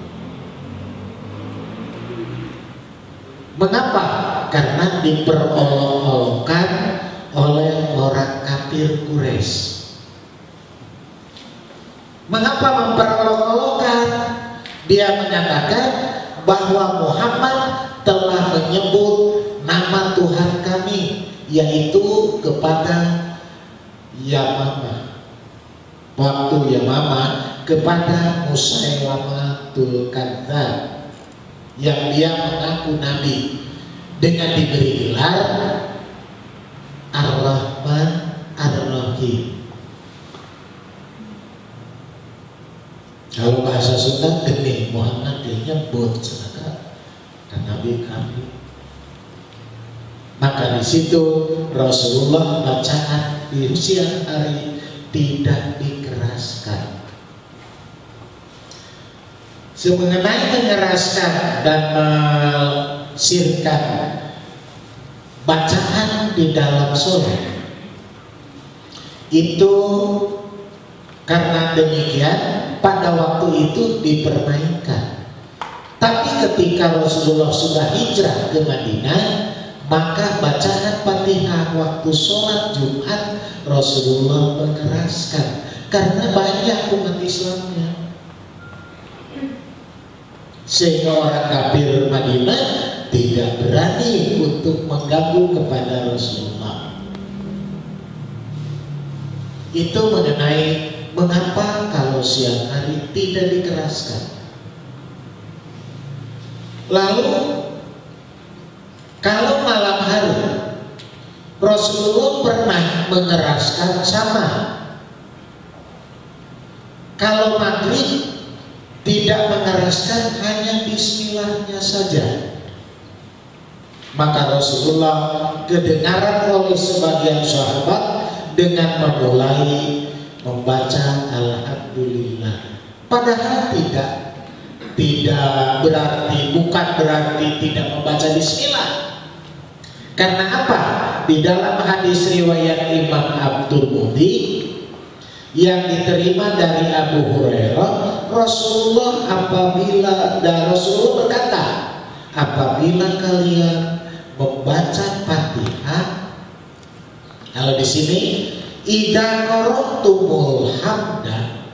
Speaker 7: Mengapa? Karena diperolok-olokkan oleh orang kafir Quraisy. Mengapa memperolok-olokkan? Dia menyatakan bahwa Muhammad telah menyebut nama Tuhan kami, yaitu kepada Yamamah, waktu Yamamah, kepada Musailamatul Kadzdzab. yang dia mengaku nabi dengan diberi gelar Ar-Rahman Ar-Rahim. Kalau bahasa Sunda geni Muhammad dia nyebut sedangkan dan Nabi kami. Maka di situ Rasulullah bacaan di siang hari tidak dikeraskan. Mengenai mengeraskan dan mensirkan bacaan di dalam sholat itu karena demikian pada waktu itu dipermainkan. Tapi ketika Rasulullah sudah hijrah ke Madinah, maka bacaan Fatihah waktu sholat Jumat Rasulullah mengeraskan karena banyak umat Islamnya. Sehingga orang kafir Madinah tidak berani untuk mengganggu kepada Rasulullah. Itu mengenai mengapa kalau siang hari tidak dikeraskan. Lalu kalau malam hari Rasulullah pernah mengeraskan sama. Kalau maghrib tidak mengeraskan, hanya bismillahnya saja. Maka Rasulullah kedengaran oleh sebagian sahabat dengan memulai membaca Alhamdulillah. Padahal tidak berarti, bukan berarti tidak membaca bismillah. Karena apa? Di dalam hadis riwayat Imam Abdul Mudi yang diterima dari Abu Hurairah, Rasulullah berkata, apabila kalian membaca Fatihah, kalau di sini idza qara'tumul hamda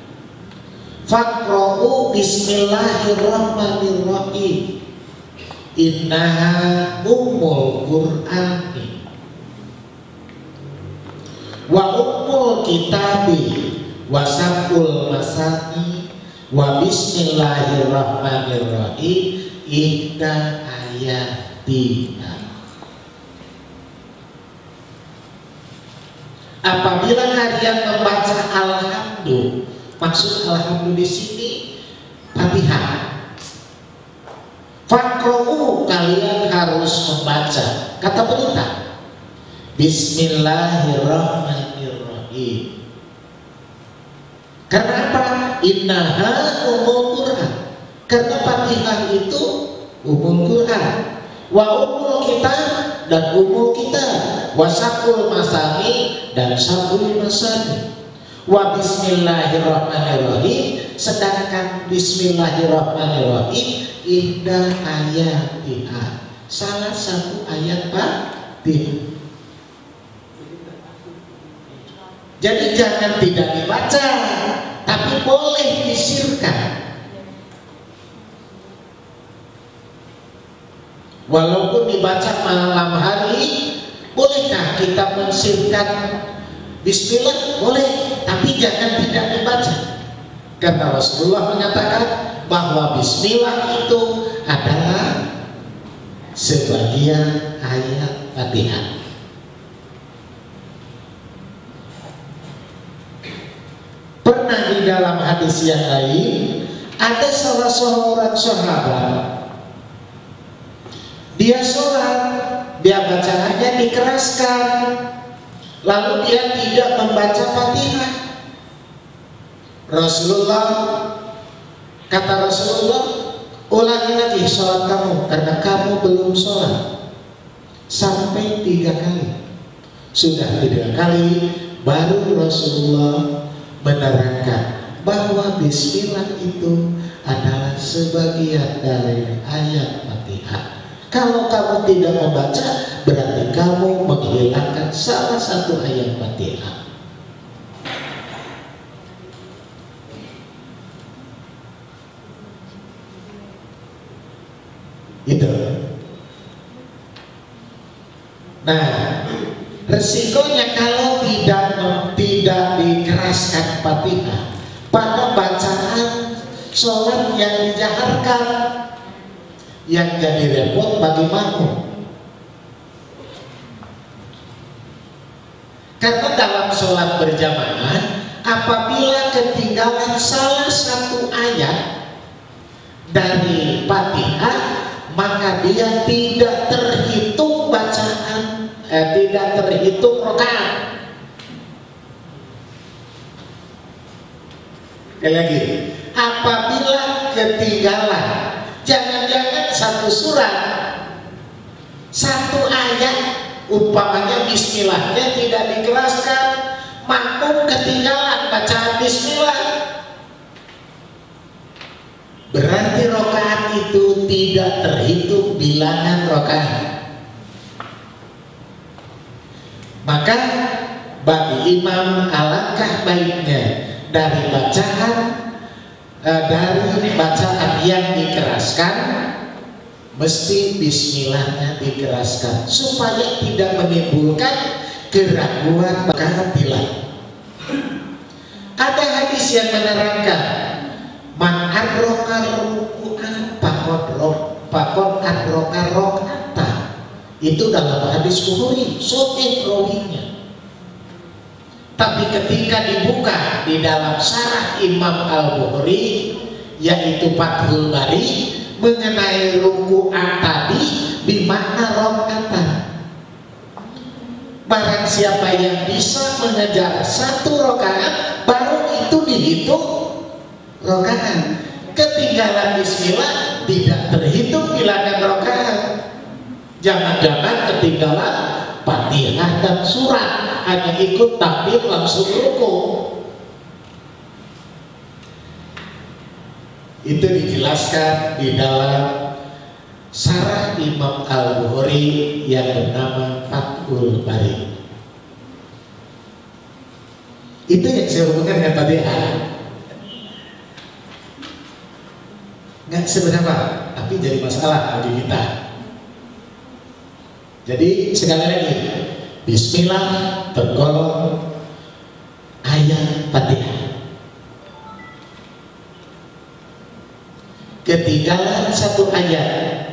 Speaker 7: faqra'u bismillahirrahmanirrahim innaha ummul qur'ani wa ummul kitabi wa sab'ul masani wa bismillahirrahmanirrahim ihda ayatina. Apabila kalian membaca alhamdulillah, maksud alhamdulillah di sini Fatihah. Faqra'u, kalian harus membaca. Kata perintah Bismillahirrahmanirrahim. Karena apa? Innaha ummul Qur'an. Karena Fatihah itu ummul Qur'an. Wa ummul kitab, dan ummul kitab. Wa sab'ul masani, dan sab'ul masani. Wa bismillahirrahmanirrahim, sedangkan bismillahirrahmanirrahim ihda ayatiha, salah satu ayat Fatihah. Jadi jangan tidak dibaca, tapi boleh disirkan. Walaupun dibaca malam hari, bolehkah kita mensirkan bismillah? Boleh, tapi jangan tidak dibaca. Karena Rasulullah menyatakan bahwa bismillah itu adalah sebagian ayat Fatihah. Pernah di dalam hadis yang lain, ada salah seorang sahabat, dia sholat, dia bacaannya dikeraskan, lalu dia tidak membaca Fatihah. Kata Rasulullah, ulangi lagi sholat kamu, karena kamu belum sholat. Sampai 3 kali. Sudah 3 kali, baru Rasulullah menerangkan bahwa bismillah itu adalah sebagian dari ayat Fatihah. Kalau kamu tidak membaca, berarti kamu menghilangkan salah satu ayat Fatihah. Itu. Nah, resikonya kalau tidak dikeraskan Fatihah pada bacaan sholat yang dijaharkan, yang jadi repot bagi makmum. Karena dalam sholat berjamaah, apabila ketinggalan salah satu ayat dari Fatihah, maka dia tidak terhitung bacaan, tidak terhitung rakaat. Sekali lagi, apabila ketinggalan, jangan-jangan satu surat, satu ayat, umpamanya bismillahnya tidak dikeraskan, makmum ketinggalan bacaan bismillah, berarti rakaat itu tidak terhitung bilangan rakaat. Maka bagi imam alangkah baiknya dari bacaan yang dikeraskan, mesti bismillahnya dikeraskan supaya tidak menimbulkan keraguan kehatilan. Ada hadis yang menerangkan man adroka ruku'an pakon adroka rokata. Itu dalam hadis Bukhari, sahih rawinya. Tapi ketika dibuka di dalam syarah Imam Al-Bukhari, yaitu Fathul Bari, mengenai ruku'an tadi bimakna rokatan. Barang siapa yang bisa mengejar satu rakaat, baru itu dihitung rakaat. Ketinggalan bismillah tidak terhitung bilangan rakaat. Jangan-jangan ketinggalan Fatihah dan surat, hanya ikut takbir langsung ruku. Itu dijelaskan di dalam syarah Imam Al-Bukhari yang bernama Fathul Bari. Itu yang saya hubungkan dengan Fatihah. Nggak seberapa, tapi jadi masalah bagi kita. Jadi sekali lagi, bismillah tergolong ayat Fatihah. Ketinggalan satu ayat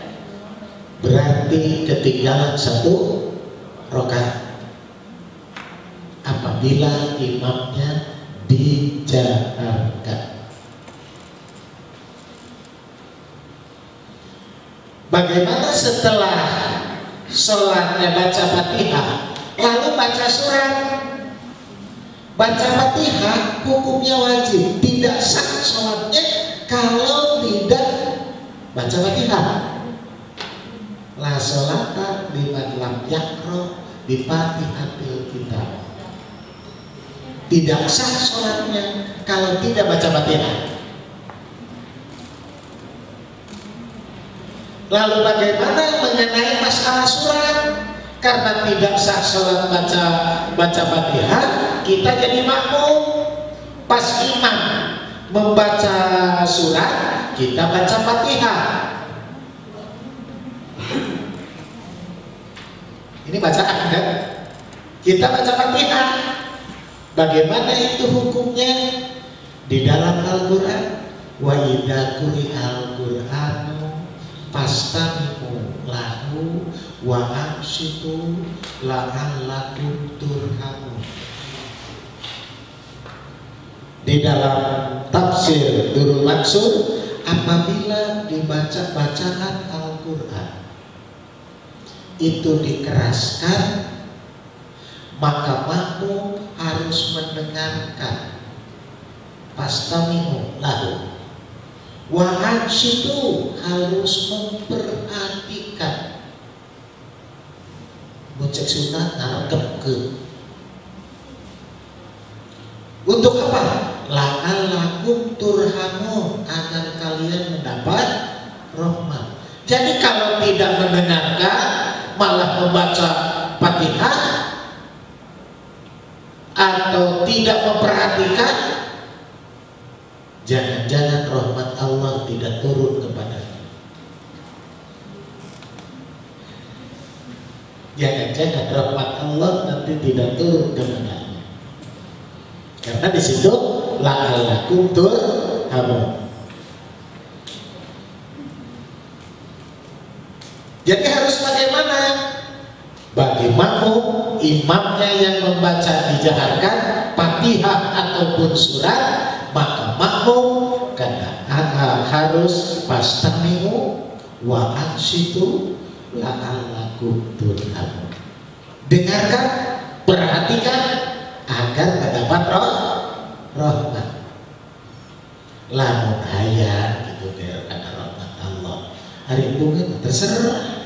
Speaker 7: berarti ketinggalan satu rakaat apabila imamnya dijaharkan. Bagaimana setelah sholatnya baca Fatihah lalu baca surat? Baca Fatihah hukumnya wajib, tidak sah sholatnya kalau tidak baca Fatihah. La sholata liman lam yaqra bi Fatihatil kitab. Tidak sah sholatnya kalau tidak baca Fatihah. Lalu bagaimana mengenai masalah surat? Karena tidak sah sholat baca Fatihah, kita jadi makmum. Pas imam membaca surat, kita baca Fatihah. Ini bacaan kan? Kita baca Fatihah. Bagaimana itu hukumnya? Di dalam Al-Quran, wa idza quri'al Qur'anu fastami'u lahu wa ansitu la'allakum turhamun. Di dalam tafsir Durrul Mansur, apabila dibaca bacaan Al-Quran itu dikeraskan, maka makmum harus mendengarkan. Fastami'u lahu wa ansitu, harus memperhatikan. Mucek sunat ngarep ke. Untuk apa? La'allakum turhamun, agar kalian mendapat rahmat. Jadi kalau tidak mendengarkan malah membaca Fatihah atau tidak memperhatikan, jangan-jangan rahmat Allah tidak turun kepadanya. Jangan-jangan rahmat Allah nanti tidak turun kepadanya. Karena di situ la'allakum turhamun. Jadi harus bagaimana? Bagi makmum, imamnya yang membaca dijaharkan Fatihah ataupun surat, maka makmum karena harus pastami'u wa ansitu la'allakum turhamun. Dengarkan, perhatikan agar mendapat rahmat. Lamun hayat gitu karena rahmat Allah. Hari itu kan terserah.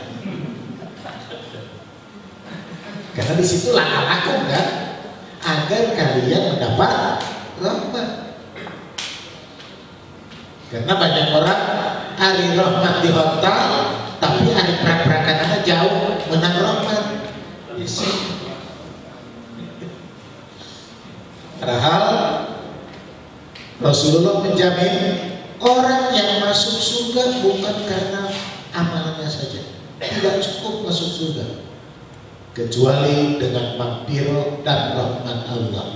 Speaker 7: Karena di situ la'allakum kan, agar kalian mendapat rahmat. Karena banyak orang hari rahmat di hotel, tapi hari prak-prakannya jauh menang rahmat. Yes. Padahal Rasulullah menjamin orang yang masuk surga bukan karena amalannya saja, tidak cukup masuk surga kecuali dengan maghfirah dan rahmat Allah.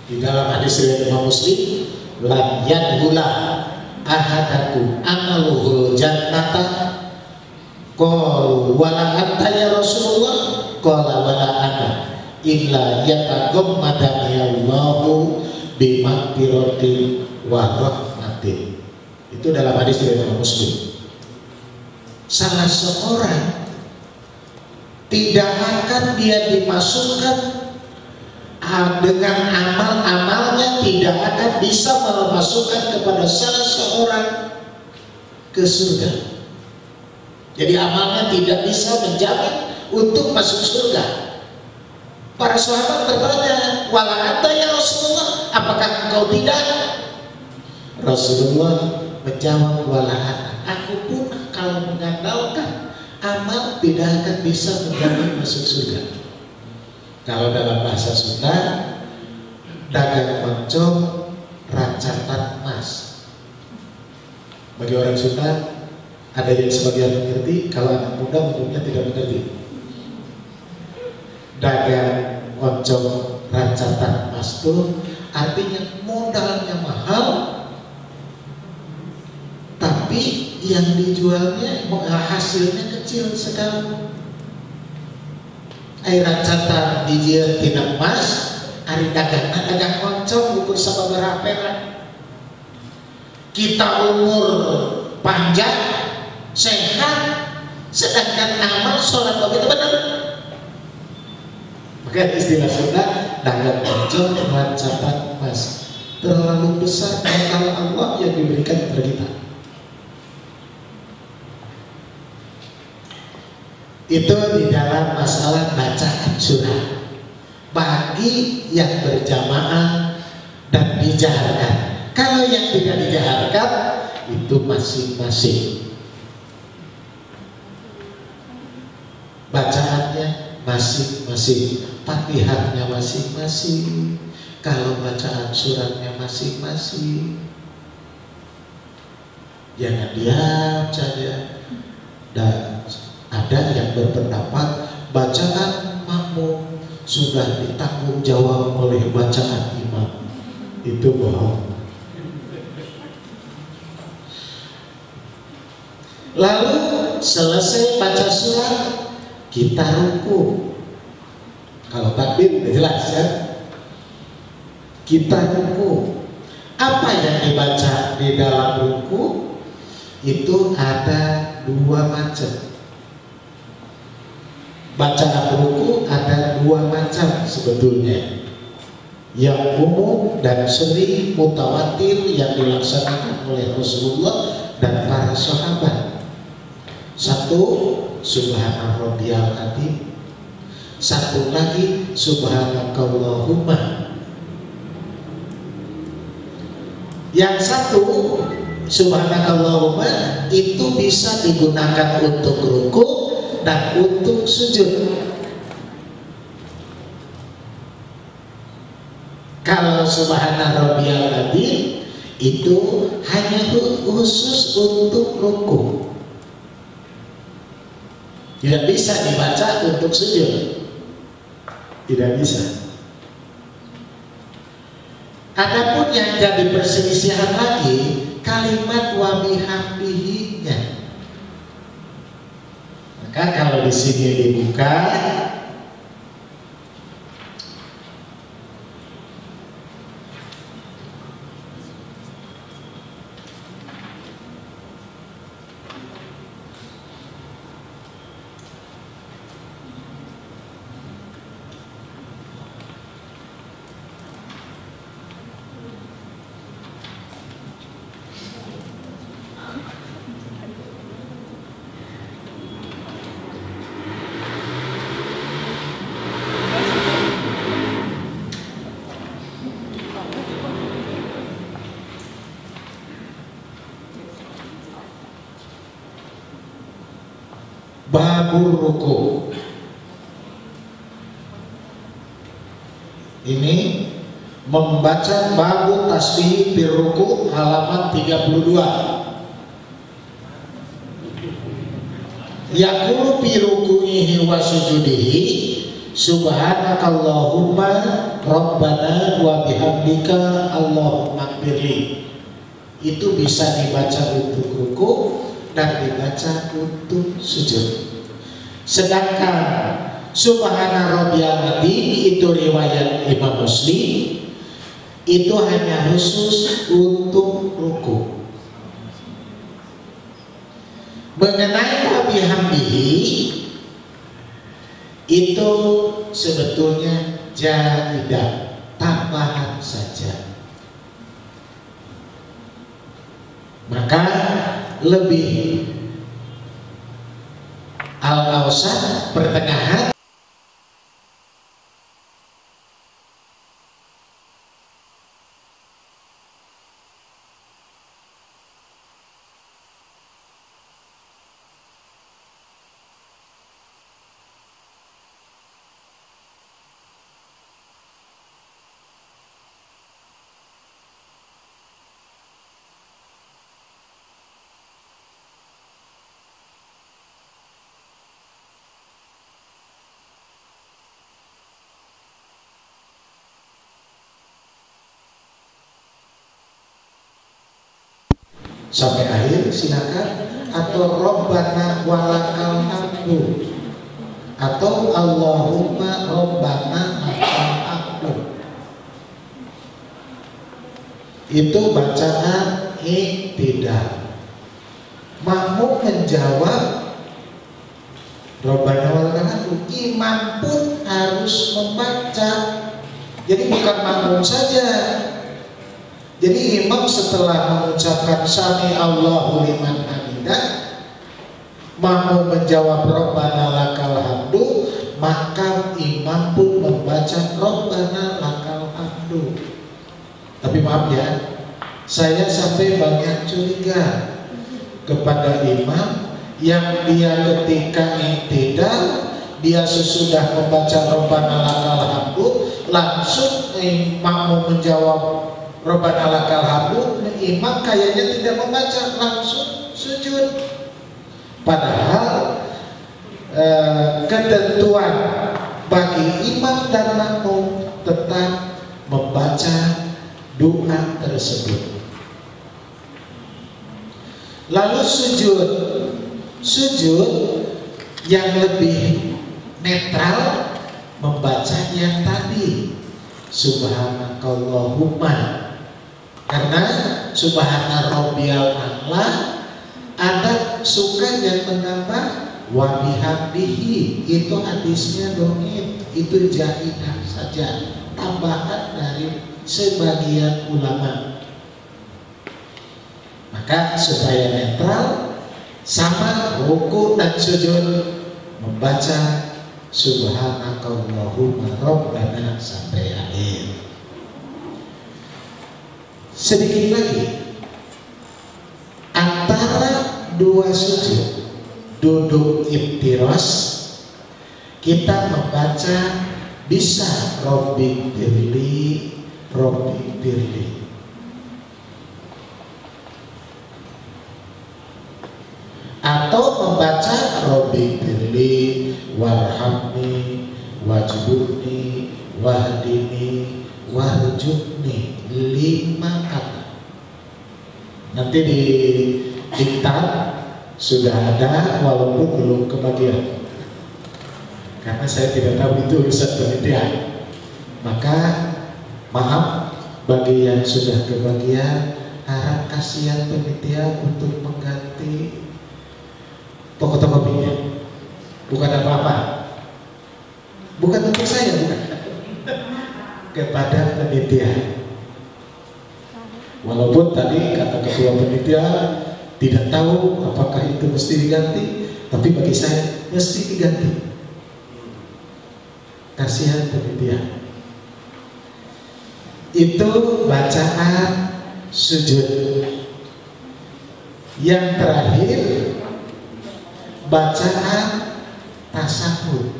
Speaker 7: Di dalam hadis riwayat Imam Muslim, lam yadkhula ahadakum amaluhul jannata qala wala anta ya Rasulullah qala wala ana illa yataghammadani Allahu bimaghfiratin wa rahmatin. Itu dalam hadis riwayat Imam Muslim. Salah seorang tidak akan dia dimasukkan dengan amal-amalnya, tidak akan bisa memasukkan kepada salah seorang ke surga. Jadi amalnya tidak bisa menjamin untuk masuk surga. Para sahabat bertanya, wala anta ya Rasulullah, apakah engkau tidak? Rasulullah menjawab, wala ana, aku pun kalau mengandalkan amal tidak akan bisa menjamin masuk surga. Kalau dalam bahasa Sunda, dagang moncong rancatan emas. Bagi orang Sunda ada yang sebagian mengerti, kalau anak muda umumnya tidak mengerti. Dagang moncong rancatan emas itu artinya modalnya mahal, tapi yang dijualnya hasilnya kecil sekali. Air rancatan dijual tina emas, ari dagang moncong ukur sama berapa. Kita umur panjang, sehat, sedangkan amal sholat begitu benar. Maka istilah Sunda dagang moncong rancatan emas terlalu besar kalau Allah yang diberikan kepada kita. Itu di dalam masalah bacaan surah bagi yang berjamaah dan dijaharkan. Kalau yang tidak dijaharkan itu masing-masing bacaannya masing-masing, Fatihahnya masing-masing, kalau bacaan suratnya masing-masing. Jangan diam saja. Dan ada yang berpendapat bacaan makmum sudah ditanggung jawab oleh bacaan imam. Itu bohong. Lalu selesai baca surat, kita ruku. Kalau takbir udah jelas ya. Kita ruku. Apa yang dibaca di dalam ruku? Itu ada dua macam. Bacaan ruku ada dua macam sebetulnya, yang umum dan sering mutawatir yang dilaksanakan oleh Rasulullah dan para sahabat. Satu, Subhana Rabbiyal Azim. Satu lagi, Subhanakallahumma. Yang satu, Subhanakallahumma, itu bisa digunakan untuk ruku dan untuk sujud. Kalau Subhana Rabbiyal Azim itu hanya khusus untuk ruku, tidak bisa dibaca untuk sujud, tidak bisa. Adapun yang jadi perselisihan lagi, kalimat wa bihamdihi-nya. Maka kalau di sini dibuka babur ruku. Ini membaca babu tasbih bir ruku halaman 32. Yaqulu fi ruku'ihi wa sujudihi subhanakallahumma rabbana wa bihamdika allahumma ighfirli. Itu bisa dibaca untuk ruku dan dibaca untuk sujud. Sedangkan subhana rabbiyal adzim itu riwayat Imam Muslim, itu hanya khusus untuk ruku. Mengenai wa bihamdihi itu sebetulnya jadidah, tambahan saja. Maka lebih al-awsat, pertengahan. Sampai akhir silakan, atau Rabbana walakal hamdu, atau Allahumma Rabbana lakal hamdu. Itu bacaan iktidal. Mau menjawab Rabbana walakal hamdu, imam pun harus membaca. Jadi bukan makmum saja. Jadi imam setelah mengucapkan sami Allahu liman hamidah, mau menjawab Rabbana lakal hamdu, maka imam pun membaca Rabbana lakal hamdu. Tapi maaf ya, saya sampai banyak curiga kepada imam yang dia ketika iktidal, dia sesudah membaca Rabbana lakal hamdu, langsung imam mau menjawab Rabbana lakal hamdu, imam kayaknya tidak membaca, langsung sujud. Padahal ketentuan bagi imam dan makmum tetap membaca doa tersebut. Lalu sujud, sujud yang lebih netral membaca yang tadi subhanakallahumma. Karena subhana rabbiyal a'la ada suka yang menambah wa bihamdihi, itu hadisnya dhaif, itu jaidah saja, tambahan dari sebagian ulama. Maka supaya netral, sama ruku dan sujud membaca subhanakallahumma rabbana sampai akhir. Sedikit lagi, antara dua sujud duduk iftiras, kita membaca bisa Robbi Firli, Robbi Firli. Atau membaca Robbi Firli, Warhamni, Wajburni, Wahdini, Warjukni, 5 kata. Nanti di diktat sudah ada walaupun belum kebagian. Karena saya tidak tahu itu urusan penelitian. Maka maaf bagi yang sudah kebagian, harap kasihan penelitian untuk mengganti fotokopinya. Bukan apa-apa, bukan untuk saya, bukan. Kepada penelitian. Walaupun tadi kata ketua penelitian tidak tahu apakah itu mesti diganti, tapi bagi saya mesti diganti. Kasihan penelitian. Itu bacaan sujud. Yang terakhir bacaan tasahud.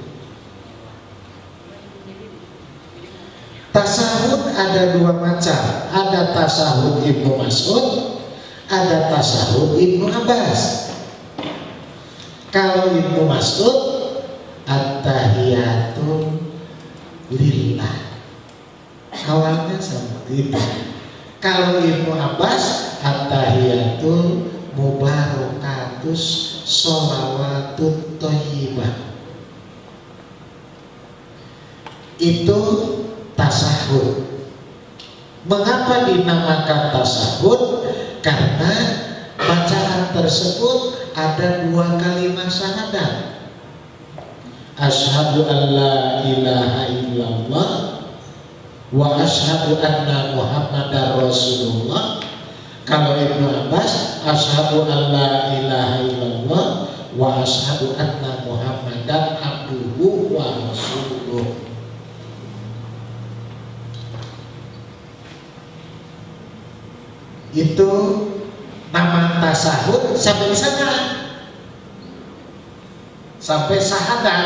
Speaker 7: Tasahud ada dua macam. Ada tasahud Ibnu Mas'ud, ada tasahud Ibnu Abbas. Kalau Ibnu Mas'ud, at-tahiyatu lillah. Awalnya sama itu. Kalau Ibnu Abbas, at-tahiyatul mubarakatus sholawatut thayyibah. Itu tasahud. Mengapa dinamakan tasahud? Karena bacaan tersebut ada dua kalimat syahadat. Asyhadu an la ilaha illallah wa asyhadu anna Muhammadar Rasulullah. Kalau Ibnu Abbas, asyhadu an la ilaha illallah wa asyhadu anna Muhammadan abduhu wa rasuluh. Itu nama tasahud sampai di sana, sampai syahadat.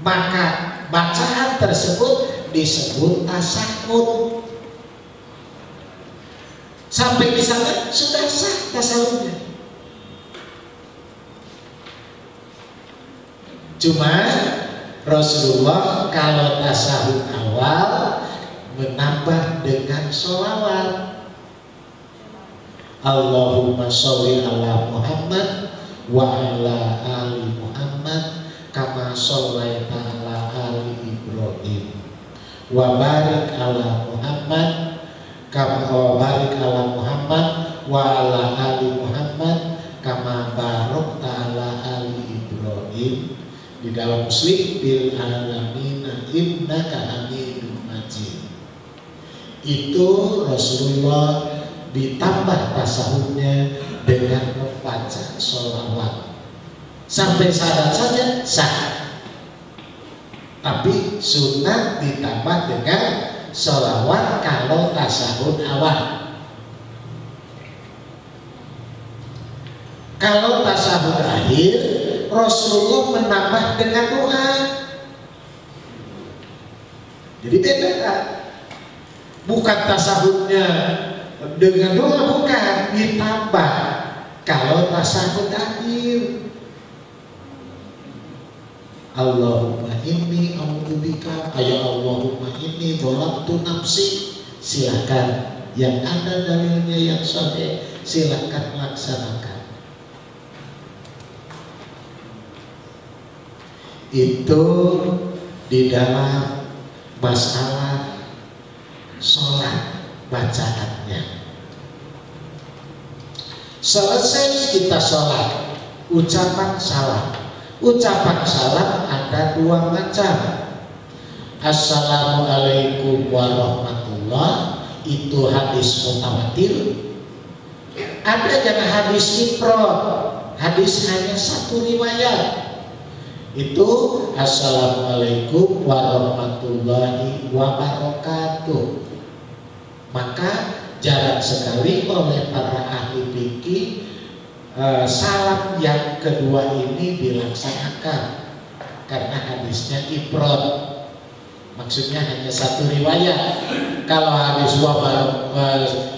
Speaker 7: Maka bacaan tersebut disebut tasahud. Sampai di sana sudah sah tasahudnya. Cuma Rasulullah kalau tasahud awal menambah dengan sholawat. Allahumma sholli ala Muhammad wa ala ali Muhammad kama shollaita ala ali Ibrahim wa barik ala Muhammad kama barik ala Muhammad wa ala ali Muhammad kama barakta ala ali Ibrahim. Di dalam Muslim, bil alamina innaka hamidum majid. Itu Rasulullah ditambah tasahudnya dengan membaca sholawat. Sampai syahadat saja sah. Tapi sunat ditambah dengan sholawat kalau tasahud awal. Kalau tasahud akhir, Rasulullah menambah dengan doa. Jadi beda. Bukan tasahudnya dengan doa, bukan, ditambah kalau tasahud akhir. Allahumma inni a'udzubika, ya Allahumma inni dzalamtu nafsi. Silakan, yang ada dalilnya yang sahih silakan laksanakan. Itu di dalam masalah sholat bacaannya. Selesai kita sholat, ucapan salam. Ucapan salam ada dua macam. Assalamualaikum warahmatullah, itu hadis mutawatir. Ada yang hadis ifrad, hadis hanya satu riwayat. Itu assalamualaikum warahmatullahi wabarakatuh. Maka jarang sekali oleh para ahli fikih salam yang kedua ini dilaksanakan karena hadisnya ifrad, maksudnya hanya satu riwayat. Kalau hadis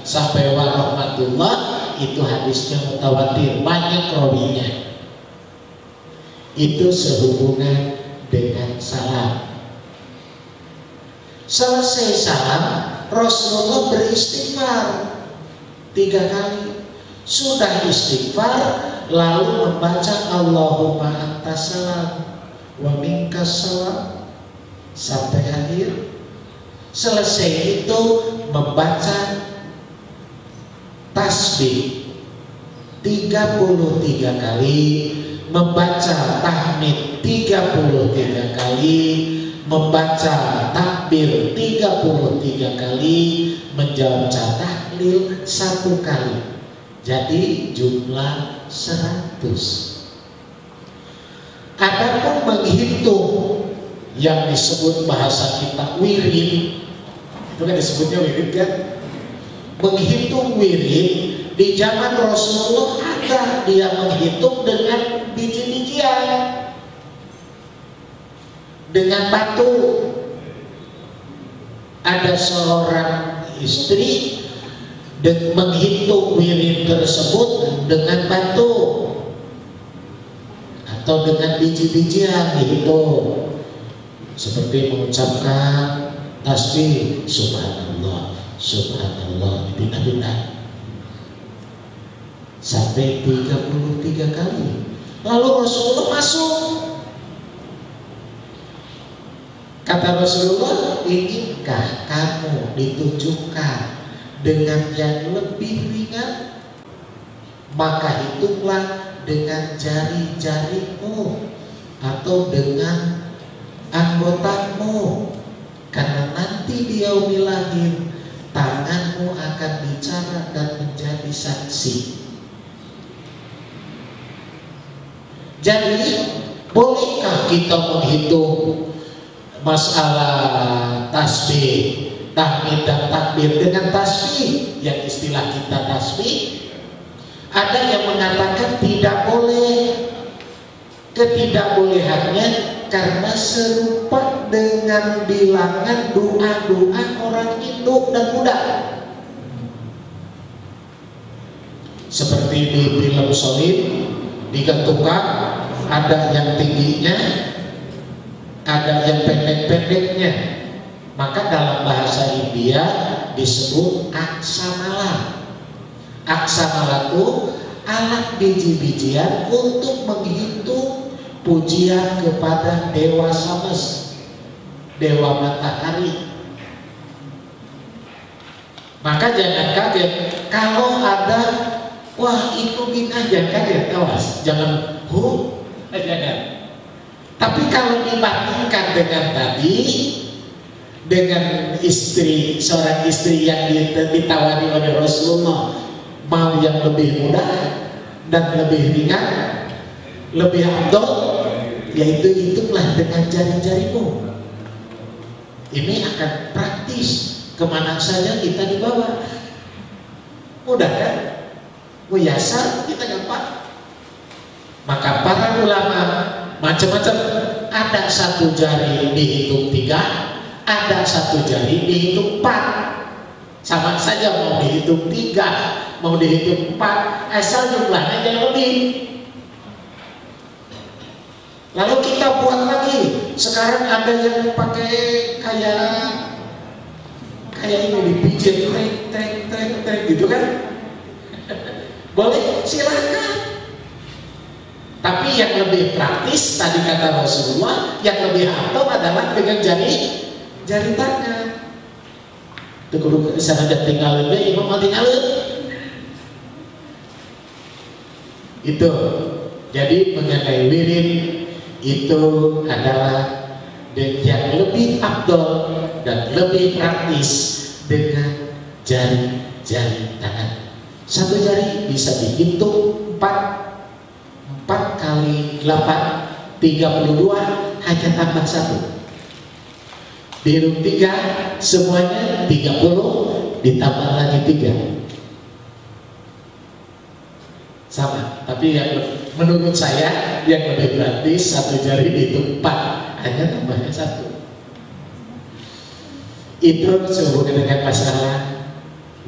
Speaker 7: sampai warahmatullah itu hadisnya mutawatir, banyak rawinya. Itu sehubungan dengan salam. Selesai salam, Rasulullah beristighfar 3 kali. Sudah istighfar, lalu membaca Allahumma antas salam wa minkas salam sampai akhir. Selesai itu membaca tasbih 33 kali, membaca tahmid 33 kali, membaca takbir 33 kali, membaca tahlil 1 kali. Jadi jumlah 100. Adapun menghitung yang disebut bahasa kita wirid, itu kan disebutnya wirid kan? Menghitung wirid di zaman Rasulullah ada dia menghitung dengan biji-bijian, dengan batu. Ada seorang istri menghitung wirid tersebut dengan batu atau dengan biji-bijian dihitung, seperti mengucapkan tasbih subhanallah, subhanallah, pindah-pindah sampai 33 kali. Lalu Rasulullah masuk. Kata Rasulullah, inginkah kamu ditunjukkan dengan yang lebih ringan? Maka hitunglah dengan jari-jarimu atau dengan anggotamu, karena nanti di yaumil akhir tanganmu akan bicara dan menjadi saksi. Jadi bolehkah kita menghitung masalah tasbih, tahmid dan takbir dengan tasbih yang istilah kita tasbih? Ada yang mengatakan tidak boleh. Ketidakbolehannya karena serupa dengan bilangan doa-doa orang Hindu dan Buddha. Seperti di film Solid digantungkan, ada yang tingginya, ada yang pendek-pendeknya. Maka dalam bahasa India disebut aksamala. Aksamala itu alat biji-bijian untuk menghitung pujian kepada Dewa Sames, Dewa Matahari. Maka jangan kaget kalau ada, wah itu bid'ah, jangan kaget, awas, jangan huruf, jangan. Tapi kalau dibandingkan dengan tadi, dengan istri, seorang istri yang ditawari oleh Rasulullah, mau yang lebih mudah dan lebih ringan, lebih afdol, yaitu hitunglah dengan jari-jarimu. Ini akan praktis kemana saja kita dibawa. Mudah kan? Muyasar, kita gampang. Maka para ulama macam-macam, ada 1 jari dihitung 3, ada 1 jari dihitung 4. Sama saja mau dihitung 3, mau dihitung 4, asal jumlahnya jangan lebih. Lalu kita buat lagi. Sekarang ada yang pakai kayak ini dipijit, trek gitu kan? Boleh, silakan. Tapi yang lebih praktis tadi kata Rasulullah, yang lebih afdal adalah dengan jari tangan. Itu kudu sana ada tinggalin deh, imam mau tinggalin. Itu. Jadi mengenai wirid itu adalah yang lebih afdal dan lebih praktis dengan jari-jari tangan. 1 jari bisa dihitung 4 kali 8, 32, hanya tambah 1. Dihitung 3, semuanya 30, ditambah lagi 3. Sama, tapi yang menurut saya yang lebih praktis 1 jari dihitung 4, hanya tambahnya 1. Itu sehubungan dengan masalah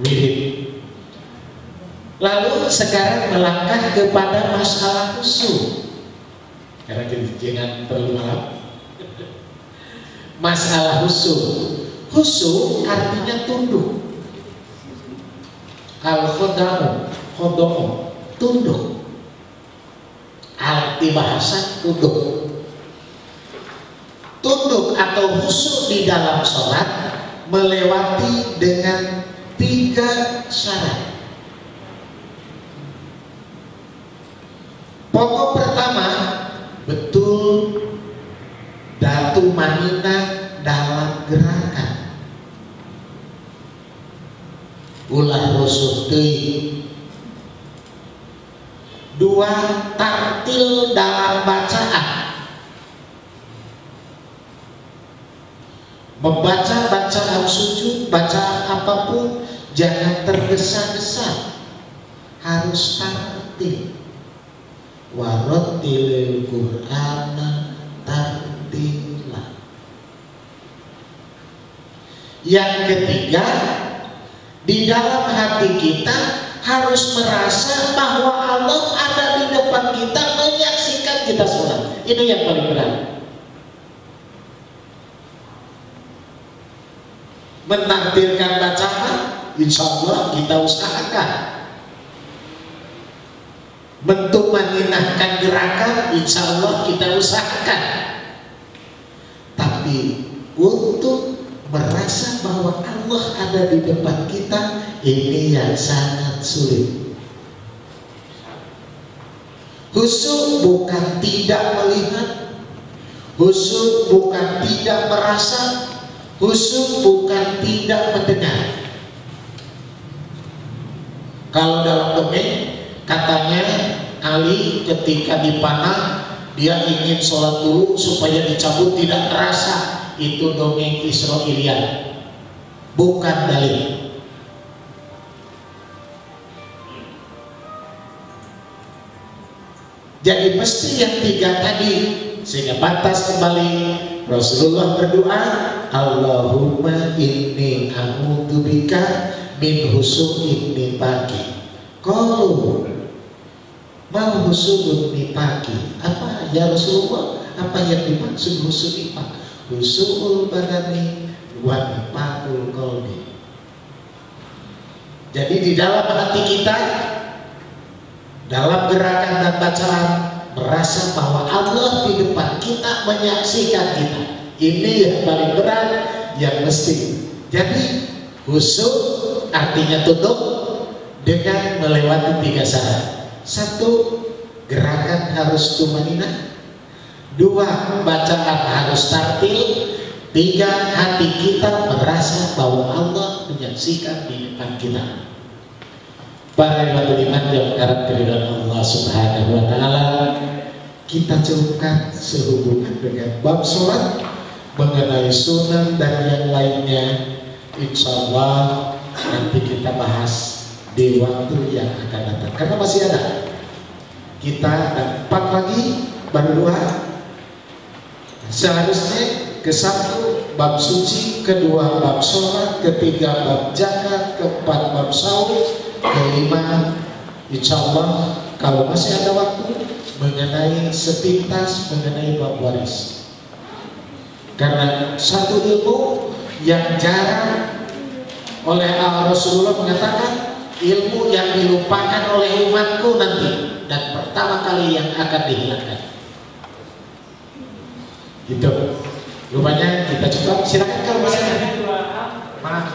Speaker 7: wirid. Lalu sekarang melangkah kepada masalah khusyuk. Karena jangan terlalu malam. Masalah khusyuk. Khusyuk artinya tunduk. Khodo'o, tunduk. Arti bahasa tunduk. Tunduk atau khusyuk di dalam sholat melewati dengan 3 syarat. Pokok pertama, betul datu manina dalam gerakan. Ulah rusuh deui. 2, tartil dalam bacaan. Membaca bacaan sujud, bacaan apapun jangan tergesa-gesa, harus tartil. Warattilil Qur'ana tartila. Yang ketiga, di dalam hati kita harus merasa bahwa Allah ada di depan kita, menyaksikan kita sholat. Ini yang paling berat. Menampilkan bacaan, insya Allah kita usahakan. Bentuk meninahkan gerakan, insya Allah kita usahakan. Tapi untuk merasa bahwa Allah ada di depan kita, ini yang sangat sulit. Khusyuk bukan tidak melihat, khusyuk bukan tidak merasa, khusyuk bukan tidak mendengar. Kalau dalam dongeng, katanya Ali ketika dipanah, dia ingin sholat dulu supaya dicabut, tidak terasa. Itu dongeng Israiliyat, bukan dalil. Jadi mesti yang 3 tadi, sehingga pantas kembali Rasulullah berdoa, Allahumma inni a'udzubika min husu'in nifaqi. Qalu mau husu'un nifaqi. Apa ya Rasulullah? Apa yang dimaksud husu' nifaq? Husu'ul badani wa nifaqul qalbi. Jadi di dalam hati kita, dalam gerakan dan bacaan, merasa bahwa Allah di depan kita, menyaksikan kita. Ini yang paling berat, yang mesti. Jadi khusyuk artinya tunduk dengan melewati 3 syarat. 1, gerakan harus tumanina. 2, bacaan harus tartil. 3, hati kita merasa bahwa Allah menyaksikan di depan kita. Para ibadah iman yang mengharap keridhaan Allah Subhanahu wa Ta'ala, kita cukupkan sehubungan dengan bab sholat, mengenai sunnah dan yang lainnya. Insya Allah nanti kita bahas di waktu yang akan datang, karena masih ada kita 4 lagi, baru 2. Seharusnya ke-1 bab suci, ke-2 bab sholat, ke-3 bab zakat, ke-4 bab sahur, ke-5 insya Allah kalau masih ada waktu mengenai sepintas mengenai bab waris. Karena satu ilmu yang jarang, oleh Rasulullah mengatakan, ilmu yang dilupakan oleh umatku nanti dan pertama kali yang akan dihilangkan. Gitu. Rupanya kita coba, silakan kalau masih ada.
Speaker 4: Maaf,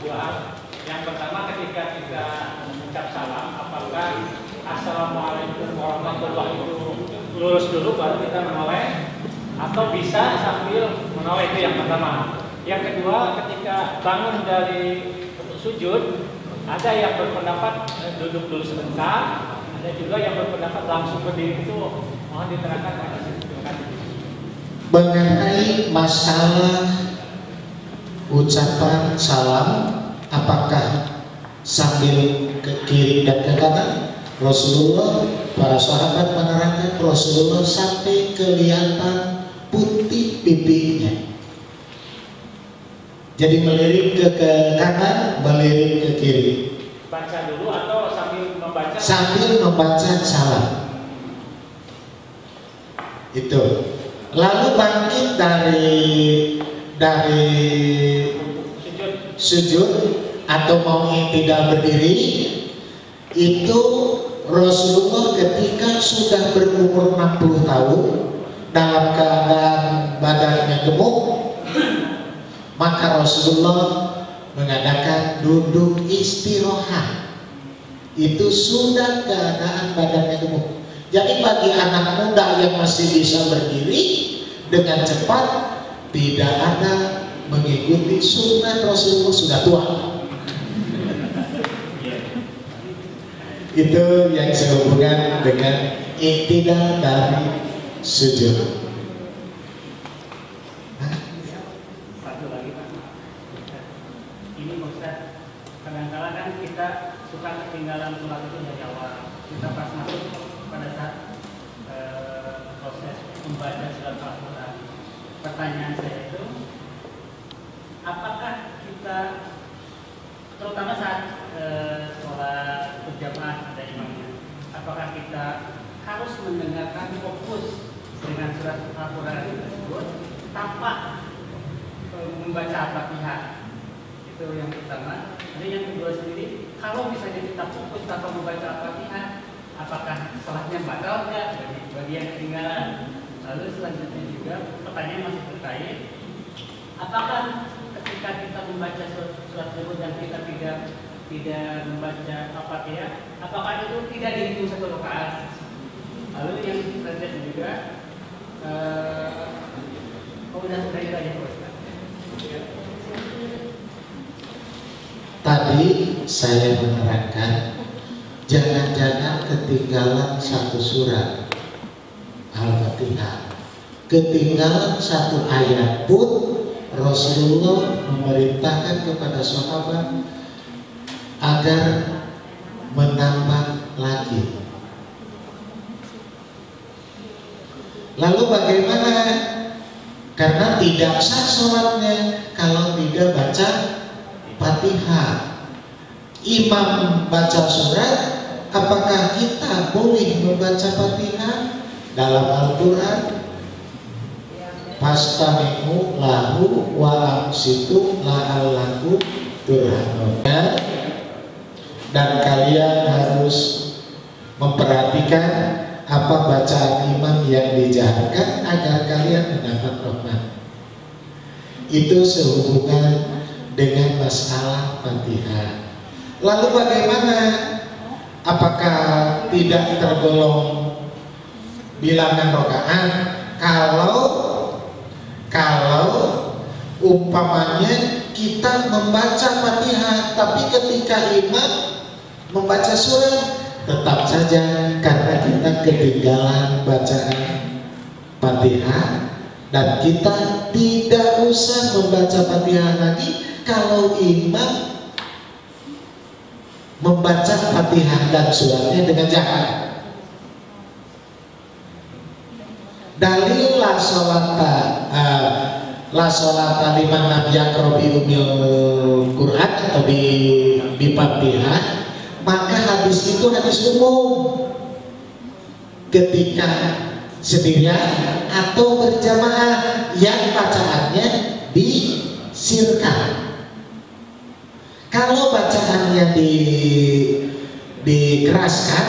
Speaker 4: 2 hal. Yang pertama, ketika kita mengucap salam, apakah Assalamualaikum warahmatullahi wabarakatuh lurus dulu baru kita menoleh, atau bisa sambil menoleh? Itu yang pertama. Yang kedua, ketika bangun dari sujud, ada yang berpendapat duduk dulu sebentar, ada juga yang berpendapat langsung berdiri. Itu mohon diterangkan. Terima kasih.
Speaker 7: Mengenai masalah ucapan salam, apakah sambil ke kiri dan ke kanan? Rasulullah, para sahabat menerangkan Rasulullah sampai kelihatan putih pipinya. Jadi melirik ke kanan, melirik ke kiri.
Speaker 4: Baca dulu atau sambil membaca?
Speaker 7: Sambil membaca salam. Itu. Lalu bangkit dari sujud, atau mau tidak berdiri, itu Rasulullah ketika sudah berumur 60 tahun dalam keadaan badannya gemuk, maka Rasulullah mengadakan duduk istirahat. Itu sudah keadaan badannya gemuk. Jadi bagi anak muda yang masih bisa berdiri dengan cepat, tidak ada mengikuti sunnah Rasulullah, sudah tua. Itu yang sehubungan dengan i'tidal dari sujud.
Speaker 4: Satu lagi Pak. Ini Ustaz, kadang-kadang kan kita suka ketinggalan sholat itu dari awal. Kita pas masuk pada saat proses membaca surat Al-Quran. Pertanyaan saya itu, apakah kita terutama saat sholat berjamaah dari imamnya, apakah kita harus mendengarkan fokus dengan surat Al-Quran tersebut tanpa membaca Al-Fatihah? Itu yang pertama. Jadi yang kedua sendiri, kalau misalnya kita fokus tanpa membaca Al-Fatihah, apakah sholatnya batal enggak bagi yang ketinggalan? Lalu selanjutnya juga pertanyaan masih terkait, apakah ketika kita membaca surat tersebut dan kita tidak membaca Al-Fatihah, apakah itu tidak dihitung satu rakaat? Lalu yang selanjutnya juga, sudah itu aja Pak Ustaz.
Speaker 7: Tadi saya menerangkan, jangan-jangan ketinggalan satu surat Al-Fatihah, ketinggalan satu ayat pun Rasulullah memerintahkan kepada sahabat agar menambah lagi. Lalu bagaimana? Karena tidak sah sholatnya kalau tidak baca Fatihah. Imam baca surat, apakah kita boleh membaca Fatihah dalam Al-Quran? Fastami'u lahu wa ansitu la'allakum turhamun. Dan kalian harus memperhatikan apa bacaan imam yang dijaharkan agar kalian mendapat rahmat. Itu sehubungan dengan masalah Fatihah. Lalu bagaimana? Apakah tidak tergolong bilangan rakaat kalau umpamanya kita membaca Fatihah, tapi ketika imam membaca surat, tetap saja karena kita ketinggalan bacaan Fatihah, dan kita tidak usah membaca Fatihah lagi kalau imam membaca Fatihah dan suratnya dengan jahat. Dalil la sholata liman lam yaqra bi ummil Quran atau di Fatihah, maka hadis itu hadis umum ketika sendirian atau berjamaah yang bacaannya disirkan. Kalau bacaannya dikeraskan,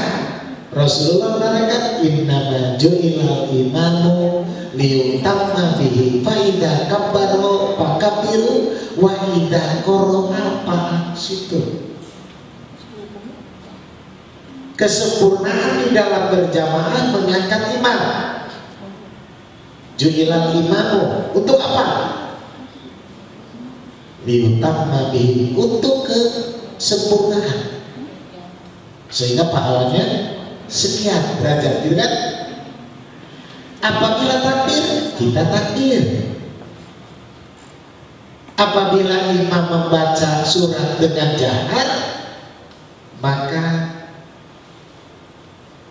Speaker 7: Rasulullah mengatakan innama ju'ilal imamu liyutamma bihi fa idza kabbaru fakabbiru wa idza qara'a fa'ansitu. Kesempurnaan di dalam berjamaah mengangkat imam. Ju'ilal imamu untuk apa? Liyutamma bihi, untuk kesempurnaan, sehingga pahalanya sekian derajat, gitu kan? Apabila takbir, kita takbir. Apabila imam membaca surat dengan jahat, maka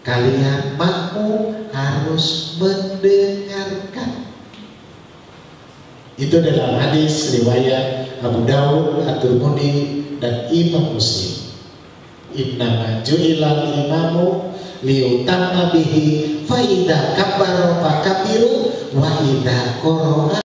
Speaker 7: kalian makmum harus mendengarkan. Itu dalam hadis riwayat Abu Dawud, At-Tirmidzi, dan Imam Muslim. Innama ju'ilal imamu liyutamma bihi fa idza kabbara fakabbiru wa idza qara'a